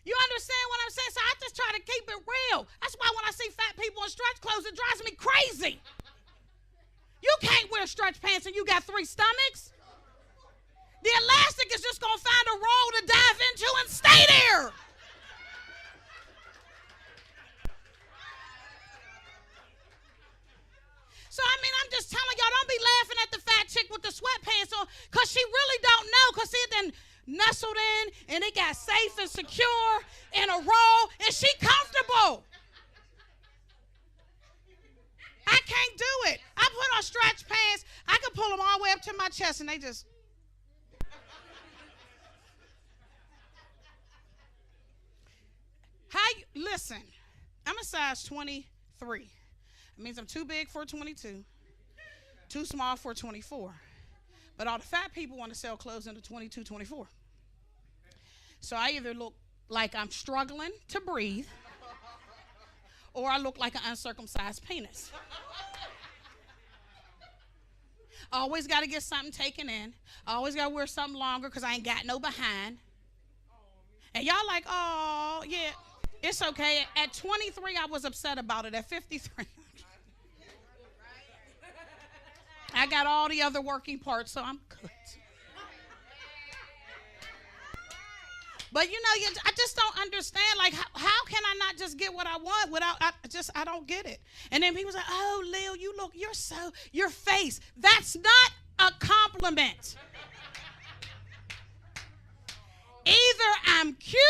You understand what I'm saying? So I just try to keep it real. That's why when I see fat people in stretch clothes, it drives me crazy. You can't wear stretch pants and you got 3 stomachs. The elastic is just going to find a roll to dive into and stay there. So, I'm just telling y'all, don't be laughing at the fat chick with the sweatpants on because she really don't know because it then nestled in and it got safe and secure in a roll and she comfortable. I can't do it. I put on stretch pants. I can pull them all the way up to my chest and they just... Listen, I'm a size 23. It means I'm too big for a 22, too small for a 24. But all the fat people want to sell clothes in a 22, 24. So I either look like I'm struggling to breathe or I look like an uncircumcised penis. I always got to get something taken in. I always got to wear something longer because I ain't got no behind. And y'all like, oh, yeah. It's okay. At 23, I was upset about it. At 53, I got all the other working parts, so I'm good. But I just don't understand. Like, how can I not just get what I want without? I don't get it. And then people say, "Oh, Lil, your face. That's not a compliment. Either I'm cute."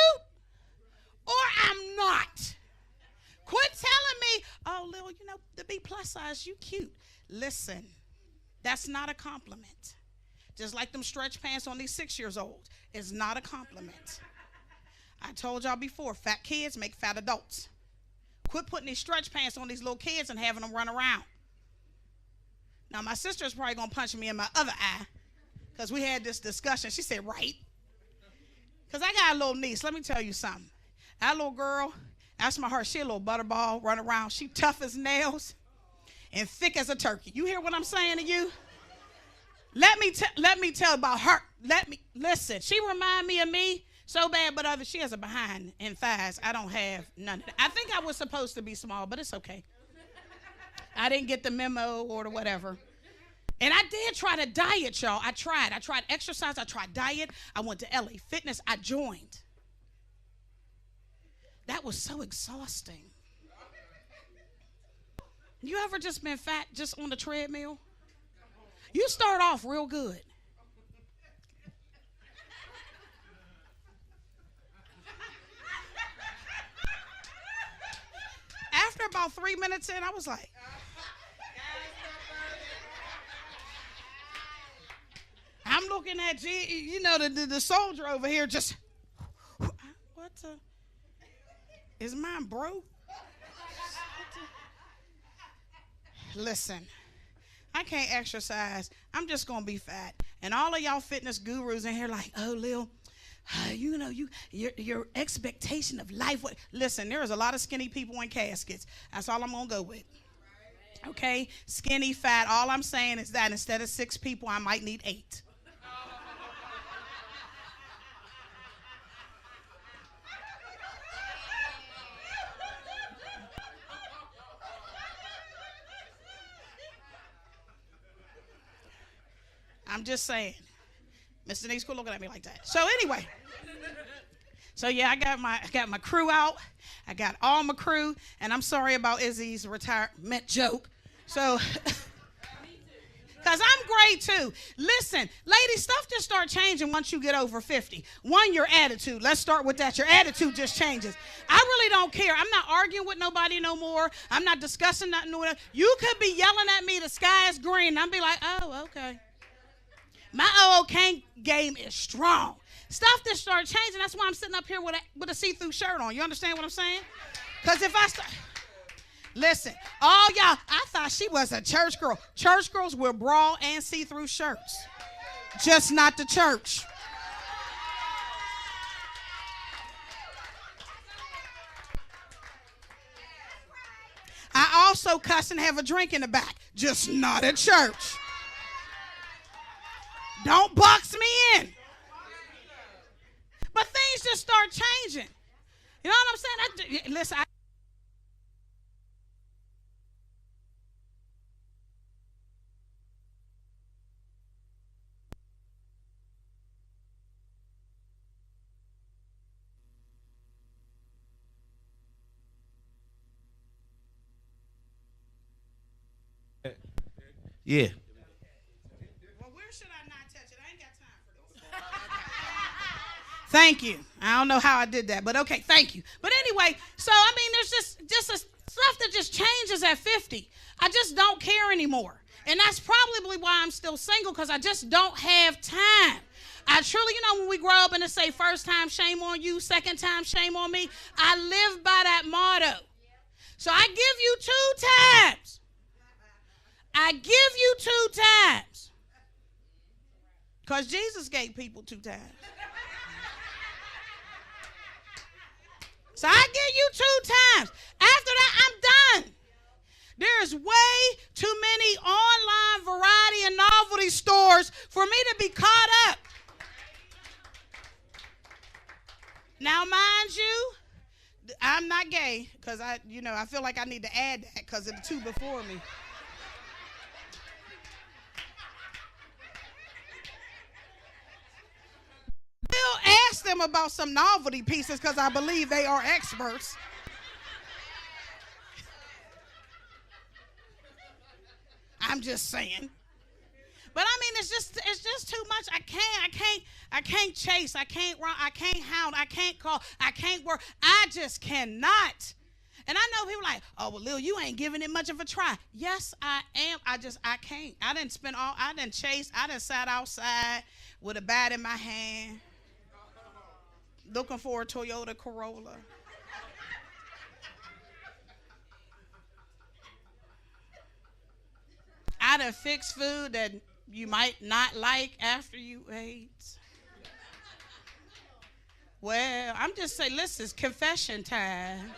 Or I'm not. Quit telling me, oh, Lil, to be plus size, you cute. Listen, that's not a compliment. Just like them stretch pants on these 6-year-olds. It's not a compliment. I told y'all before, fat kids make fat adults. Quit putting these stretch pants on these little kids and having them run around. Now, my sister's probably going to punch me in my other eye because we had this discussion. She said, right. Because I got a little niece. Let me tell you something. That little girl, That's my heart. She a little butterball, run around. She tough as nails and thick as a turkey. You hear what I'm saying to you? Let me tell about her. Listen. She remind me of me so bad, but she has a behind and thighs. I don't have none of that. I think I was supposed to be small, but it's okay. I didn't get the memo or the whatever. And I did try to diet, y'all. I tried exercise. I tried diet. I went to LA Fitness. I joined. That was so exhausting. You ever just been fat just on the treadmill? You start off real good. After about 3 minutes in, I was like, I'm looking at the soldier over here just, what the, is mine broke? Listen, I can't exercise. I'm just going to be fat. And all of y'all fitness gurus in here like, oh, Lil, your expectation of life. Listen, there is a lot of skinny people in caskets. That's all I'm going to go with. Okay? Skinny, fat. All I'm saying is that instead of 6 people, I might need 8. I'm just saying. Mr. Denise, quit looking at me like that. So anyway. So yeah, I got my crew out. I got all my crew. And I'm sorry about Izzy's retirement joke. So, because I'm great too. Listen, ladies, stuff just start changing once you get over 50. One, your attitude. Let's start with that. Your attitude just changes. I really don't care. I'm not arguing with nobody no more. I'm not discussing nothing. You could be yelling at me, the sky is green. And I'll be like, oh, okay. My OK game is strong. Stuff that started changing. That's why I'm sitting up here with a see-through shirt on. You understand what I'm saying? Because if I start... Listen, all y'all, I thought she was a church girl. Church girls wear bra and see-through shirts. Just not the church. I also cuss and have a drink in the back. Just not at church. Don't box me in. But things just start changing. You know what I'm saying? Listen, Yeah. Well, where should I not touch it? I ain't got time for this. Thank you. I don't know how I did that, but okay, thank you. But anyway, so I mean, there's just a stuff that just changes at 50. I just don't care anymore. And that's probably why I'm still single, because I just don't have time. I truly, when we grow up and they say first time, shame on you, second time, shame on me, I live by that motto. So I give you 2 times. I give you 2 times. Because Jesus gave people 2 times. So I give you 2 times. After that, I'm done. There's way too many online variety and novelty stores for me to be caught up. Now, mind you, I'm not gay because I feel like I need to add that because of the 2 before me. Still ask them about some novelty pieces because I believe they are experts. I'm just saying. But I mean, it's just too much. I can't chase. I can't run. I can't hound. I can't call. I can't work. I just cannot. And I know people like, oh, well, Lil, you ain't giving it much of a try. Yes, I am. I can't. I didn't chase. I didn't sat outside with a bat in my hand, looking for a Toyota Corolla. I done fixed food that you might not like after you ate. Well, I'm just saying, listen, it's confession time.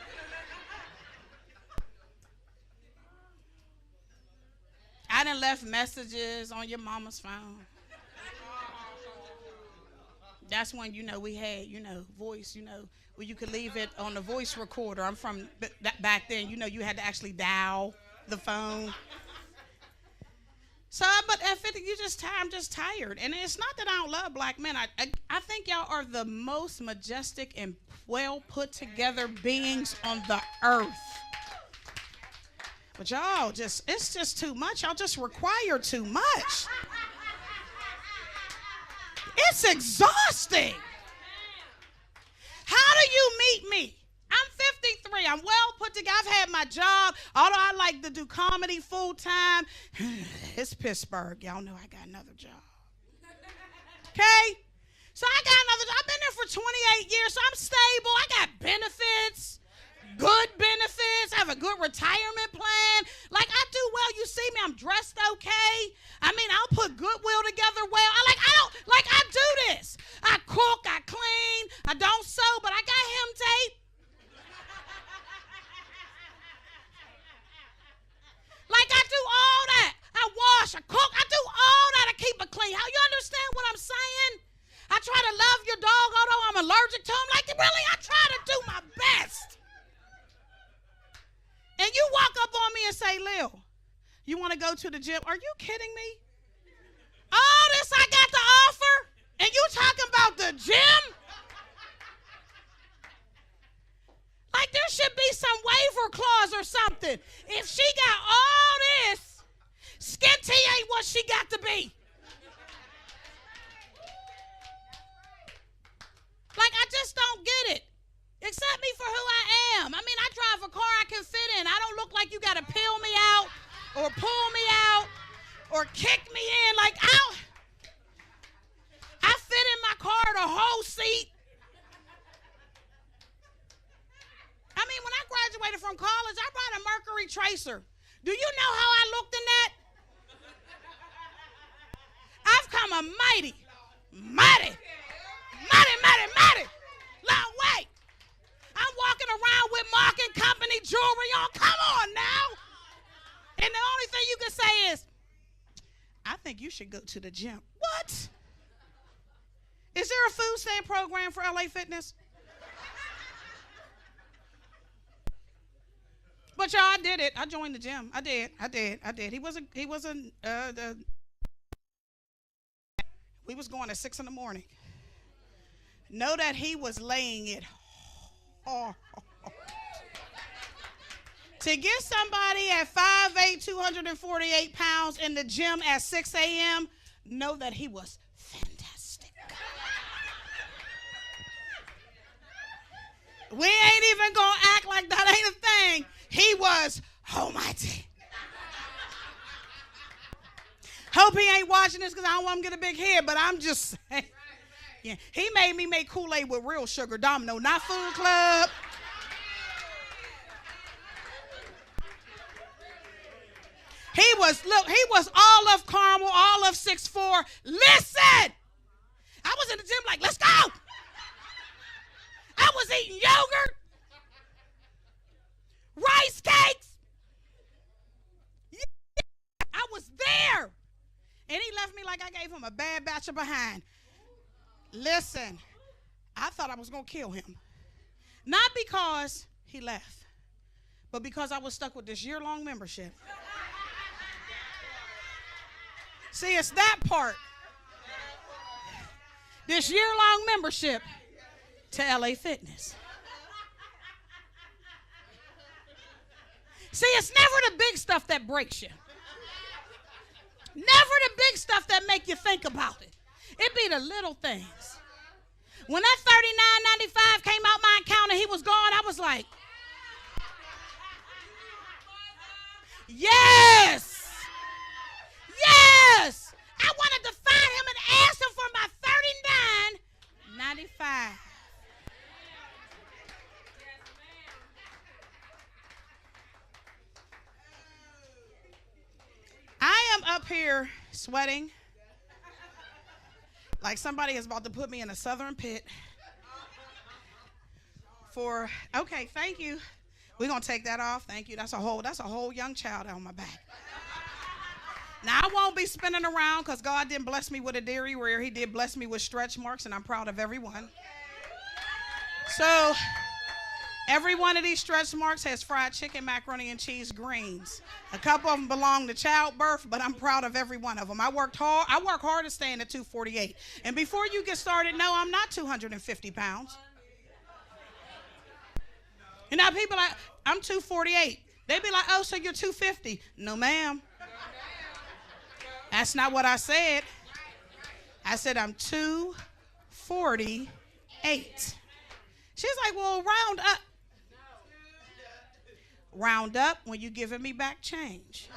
I done left messages on your mama's phone. That's when, we had, voice, where you could leave it on the voice recorder. I'm from back then, you had to actually dial the phone. So, but at 50, I'm just tired. And it's not that I don't love black men. I think y'all are the most majestic and well put together beings on the earth. But y'all it's just too much. Y'all just require too much. It's exhausting. How do you meet me? I'm 53. I'm well put together. I've had my job. Although I like to do comedy full time. It's Pittsburgh. Y'all know I got another job. Okay? So I got another job. I've been there for 28 years, so I'm stable. I got benefits, good benefits. I have a good retirement plan. Like, I do well. You see me, I'm dressed okay. I mean, I'll put Goodwill together well. I do this. I cook, I clean, I don't sew, but I got hem tape. Like, I do all that. I wash, I cook, I do all that. I keep it clean. How you understand what I'm saying? I try to love your dog, although I'm allergic to him. Like, really, I try to do my best. And you walk up on me and say, Lil, you want to go to the gym? Are you kidding me? All this I got to offer, and you talking about the gym? Like, there should be some waiver clause or something. If she got all this, skin tea ain't what she got to be. Like, I just don't get it. Accept me for who I am. I mean, I drive a car I can fit in. I don't look like you got to peel me out or pull me out or kick me in. Like, I fit in my car, the whole seat. I mean, when I graduated from college, I brought a Mercury Tracer. Do you know how I looked in that? I've come a mighty long way. I'm walking around with Mark and Company jewelry on. Come on now. And the only thing you can say is, I think you should go to the gym. What? Is there a food stamp program for LA Fitness? But y'all, I did it. I joined the gym. I did. We was going at 6 a.m. Know that he was laying it hard. To get somebody at 5'8", 248 pounds in the gym at 6 a.m., know that he was fantastic. We ain't even gonna act like that ain't a thing. He was almighty. Hope he ain't watching this because I don't want him to get a big head, but I'm just saying. Yeah, he made me make Kool-Aid with real sugar, Domino, not Food Club. He was all of caramel, all of 6'4". Listen! I was in the gym like, let's go! I was eating yogurt, rice cakes. Yeah, I was there. And he left me like I gave him a bad batch of behind. Listen, I thought I was going to kill him. Not because he left, but because I was stuck with this year-long membership. See, it's that part. This year-long membership to LA Fitness. See, it's never the big stuff that breaks you. Never the big stuff that make you think about it. It be the little things. When that $39.95 came out my account and he was gone, I was like, yes! Yes! I wanted to find him and ask him for my $39.95. I am up here sweating like somebody is about to put me in a southern pit okay, thank you. We're going to take that off. Thank you. That's a whole young child on my back. Now, I won't be spinning around because God didn't bless me with a dairy where he did bless me with stretch marks, and I'm proud of every one. So, every one of these stretch marks has fried chicken, macaroni and cheese, greens. A couple of them belong to childbirth, but I'm proud of every one of them. I work hard to stay in at 248. And before you get started, no, I'm not 250 pounds. You know, people like, I'm 248. They be like, oh, so you're 250. No, ma'am. That's not what I said. I said I'm 248. She's like, well, round up. Round up when you giving me back change.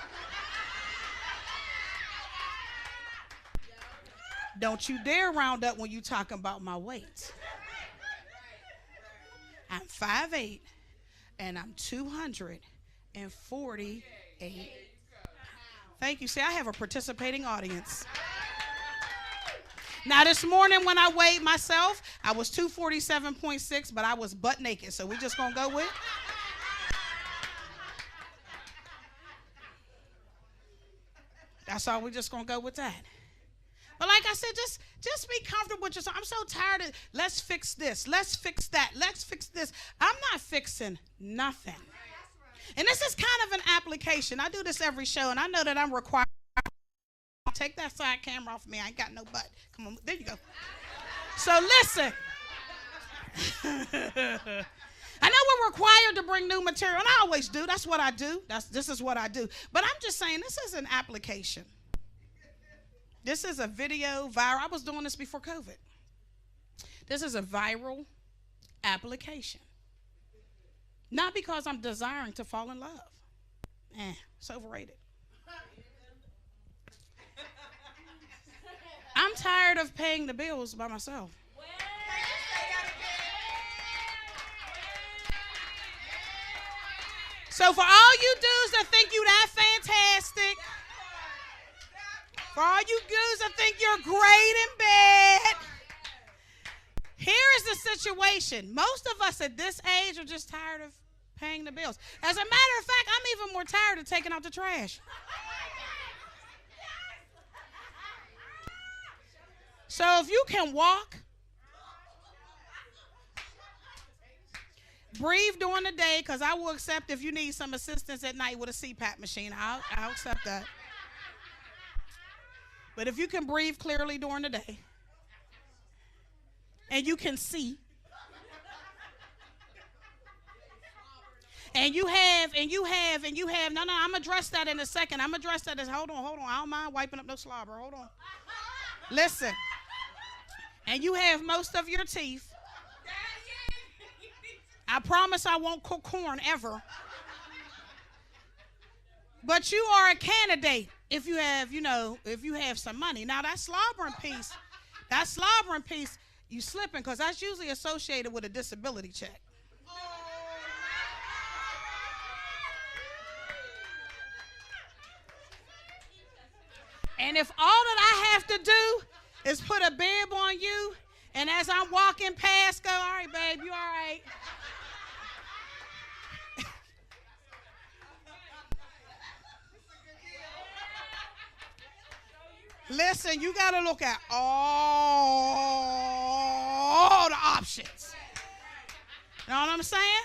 Don't you dare round up when you talking about my weight. I'm 5'8", and I'm 248. Thank you. See, I have a participating audience. Now, this morning when I weighed myself, I was 247.6, but I was butt naked. So we just going to go with. That's all. We're just going to go with that. But like I said, just be comfortable with yourself. I'm so tired of, let's fix this. Let's fix that. Let's fix this. I'm not fixing nothing. And this is kind of an application. I do this every show, and I know that I'm required. Take that side camera off of me. I ain't got no butt. Come on. There you go. So listen. I know we're required to bring new material, and I always do. That's what I do. This is what I do. But I'm just saying this is an application. This is a video viral. I was doing this before COVID. This is a viral application. Not because I'm desiring to fall in love. It's overrated. I'm tired of paying the bills by myself. So for all you dudes that think you that fantastic, for all you dudes that think you're great in bed, here is the situation. Most of us at this age are just tired of paying the bills. As a matter of fact, I'm even more tired of taking out the trash. So if you can walk, breathe during the day, because I will accept if you need some assistance at night with a CPAP machine. I'll accept that. But if you can breathe clearly during the day, and you can see, and you have, no, I'm going to address that in a second. I'm going to address that as, hold on. I don't mind wiping up no slobber. Hold on. Listen. And you have most of your teeth. I promise I won't cook corn ever. But you are a candidate if you have, if you have some money. Now that slobbering piece, you slipping, because that's usually associated with a disability check. And if all that I have to do is put a bib on you, and as I'm walking past, go, all right, babe, you all right? Listen, you got to look at all the options. You know what I'm saying?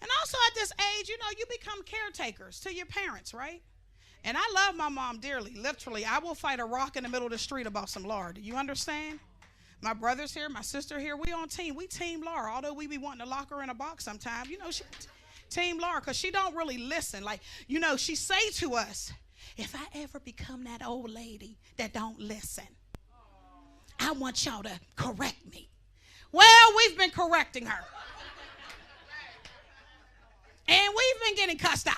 And also at this age, you become caretakers to your parents, right? And I love my mom dearly. Literally, I will fight a rock in the middle of the street about some lard. Do you understand? My brother's here, my sister here. We on team. We team Laura. Although we be wanting to lock her in a box sometimes. She team Laura, because she don't really listen. Like, she say to us, if I ever become that old lady that don't listen, I want y'all to correct me. Well, we've been correcting her. And we've been getting cussed out.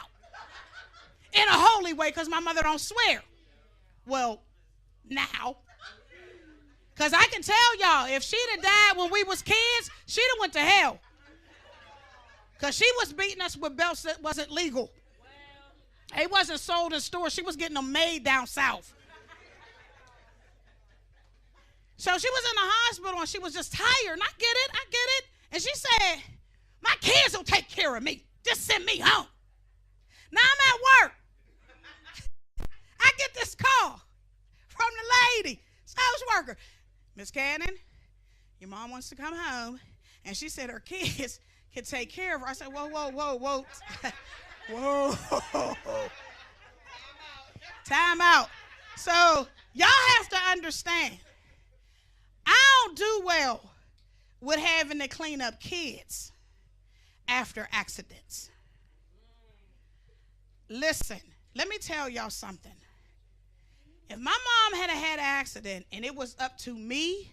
In a holy way, because my mother don't swear. Well, now. Because I can tell y'all, if she'd have died when we was kids, she'd have went to hell. Because she was beating us with belts that wasn't legal. It wasn't sold in stores. She was getting them made down south. So she was in the hospital, and she was just tired. And I get it. And she said, my kids will take care of me. Just send me home. Now I'm at work. I get this call. from the lady, social worker. Miss Cannon, your mom wants to come home, and she said her kids can take care of her. I said, whoa, whoa, whoa, whoa. Whoa. Time out. So y'all have to understand, I don't do well with having to clean up kids after accidents. Listen, let me tell y'all something. If my mom had an accident and it was up to me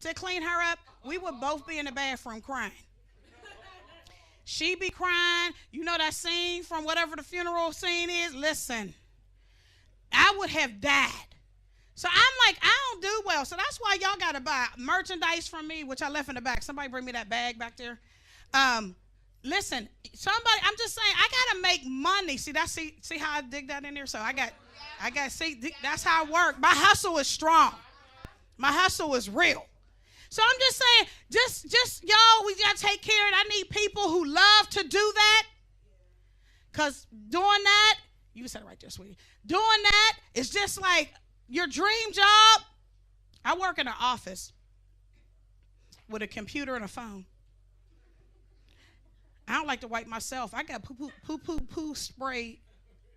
to clean her up, we would both be in the bathroom crying. She be crying. You know that scene from whatever the funeral scene is? Listen, I would have died. So I'm like, I don't do well. So that's why y'all got to buy merchandise from me, which I left in the back. Somebody bring me that bag back there. Listen, somebody, I'm just saying, I got to make money. See how I dig that in there? So I got, see, that's how I work. My hustle is strong. My hustle is real. So I'm just saying, just y'all, we got to take care of it. I need people who love to do that. Because doing that, you said it right there, sweetie. Doing that is just like your dream job. I work in an office with a computer and a phone. I don't like to wipe myself. I got poo spray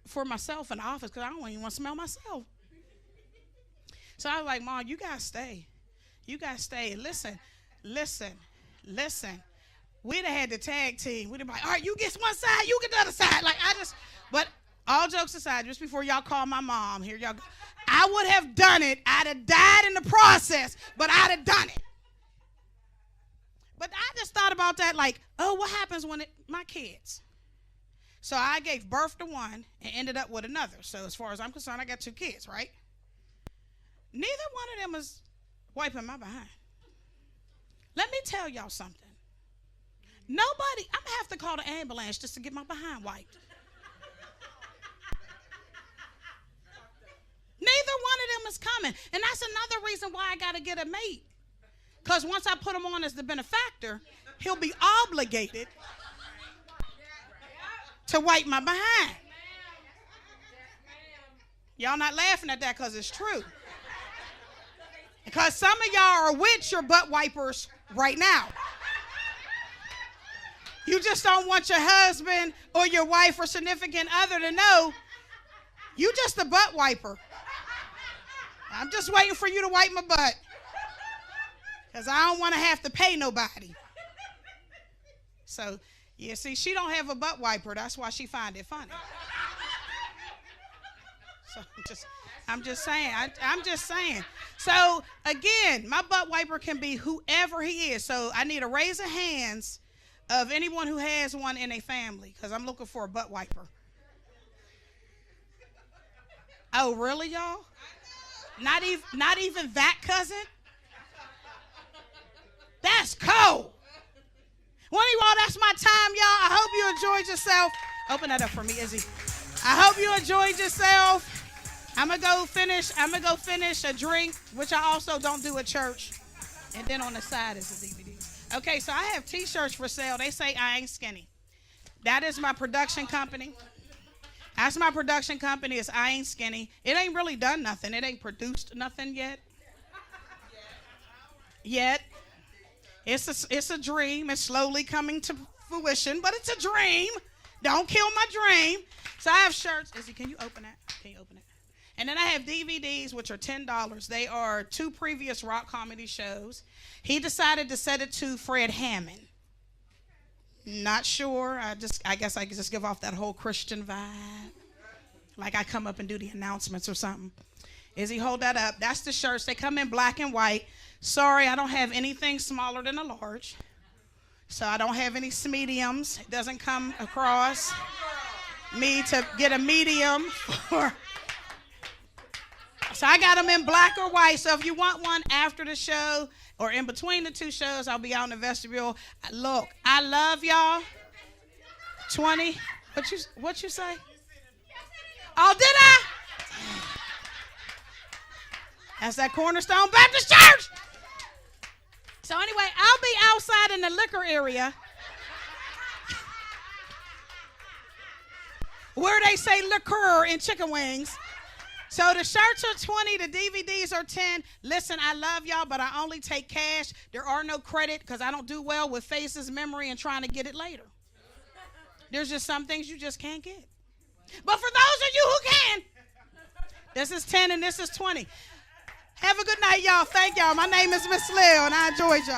for myself in the office because I don't even want to smell myself. So I was like, Mom, you got to stay. You got to stay. Listen. We'd have had the tag team. We'd have been like, all right, you get one side, you get the other side. But all jokes aside, just before y'all call my mom, here y'all go. I would have done it. I'd have died in the process, but I'd have done it. But I just thought about that like, oh, what happens when my kids? So I gave birth to one and ended up with another. So as far as I'm concerned, I got 2 kids, right? Neither one of them is wiping my behind. Let me tell y'all something. Nobody, I'm going to have to call the ambulance just to get my behind wiped. Neither one of them is coming. And that's another reason why I got to get a mate. Because once I put him on as the benefactor, he'll be obligated to wipe my behind. Y'all not laughing at that because it's true. Because some of y'all are with your butt wipers right now. You just don't want your husband or your wife or significant other to know you just a butt wiper. I'm just waiting for you to wipe my butt. Because I don't want to have to pay nobody. So, yeah, see, she don't have a butt wiper. That's why she find it funny. So I'm just saying. So, again, my butt wiper can be whoever he is. So I need a raise of hands of anyone who has one in a family. Because I'm looking for a butt wiper. Oh, really, y'all? Not even that cousin? That's cold. Well, anyway, that's my time, y'all. I hope you enjoyed yourself. Open that up for me, Izzy. I hope you enjoyed yourself. I'm gonna go finish a drink, which I also don't do at church. And then on the side is the DVD. Okay, so I have T-shirts for sale. They say I ain't skinny. That is my production company. That's my production company. It's I Ain't Skinny. It ain't really done nothing. It ain't produced nothing yet. It's a dream. It's slowly coming to fruition, but it's a dream. Don't kill my dream. So I have shirts. Izzy, can you open that? Can you open it? And then I have DVDs, which are $10. They are 2 previous rock comedy shows. He decided to set it to Fred Hammond. Not sure. I guess I could just give off that whole Christian vibe. Like I come up and do the announcements or something. Izzy, hold that up. That's the shirts. They come in black and white. Sorry, I don't have anything smaller than a large. So I don't have any mediums. It doesn't come across me to get a medium. So I got them in black or white. So if you want one after the show or in between the 2 shows, I'll be out in the vestibule. Look, I love y'all. 20. What you say? Oh, did I? That's that Cornerstone Baptist Church. So anyway, I'll be outside in the liquor area where they say liquor in chicken wings. So the shirts are 20, the DVDs are 10. Listen, I love y'all, but I only take cash. There are no credit because I don't do well with faces, memory, and trying to get it later. There's just some things you just can't get. But for those of you who can, this is 10 and this is 20. Have a good night, y'all. Thank y'all. My name is Miss Lil, and I enjoyed y'all.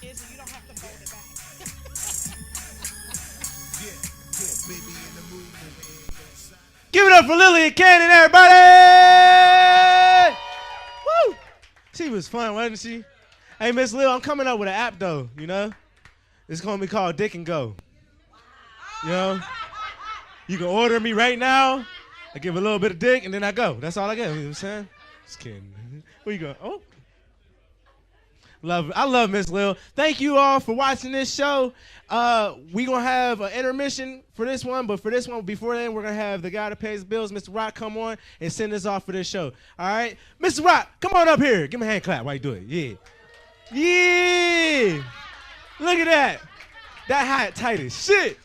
Izzy, you don't have to fold it back. Give it up for Lillian Cannon, everybody! Woo! She was fun, wasn't she? Hey, Miss Lil, I'm coming up with an app, though, you know? It's going to be called Dick and Go. You know? You can order me right now. I give a little bit of dick, and then I go. That's all I get. You know what I'm saying? Just kidding. Where you going? Oh. I love Miss Lil. Thank you all for watching this show. We going to have an intermission for this one, but for this one, before then, we're going to have the guy that pays bills, Mr. Rock, come on and send us off for this show. All right? Mr. Rock, come on up here. Give me a hand clap while you do it. Yeah. Yeah. Look at that. That hat tight as shit.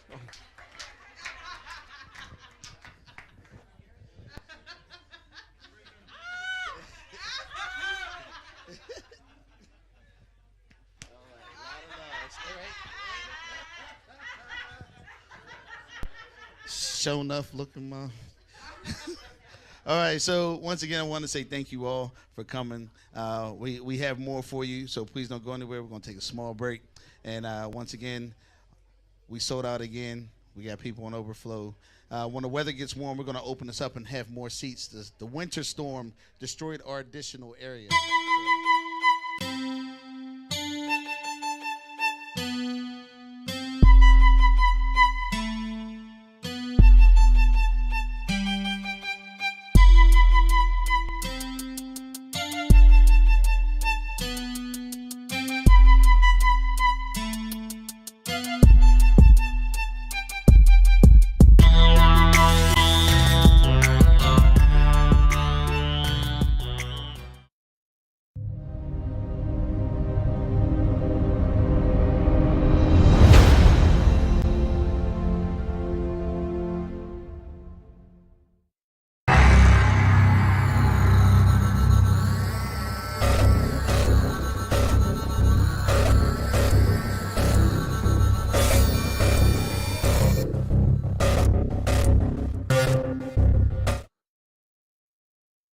Show enough looking, ma. All right, so once again, I want to say thank you all for coming. We have more for you, so please don't go anywhere. We're going to take a small break. And once again, we sold out again. We got people on overflow. When the weather gets warm, we're going to open this up and have more seats. The winter storm destroyed our additional area.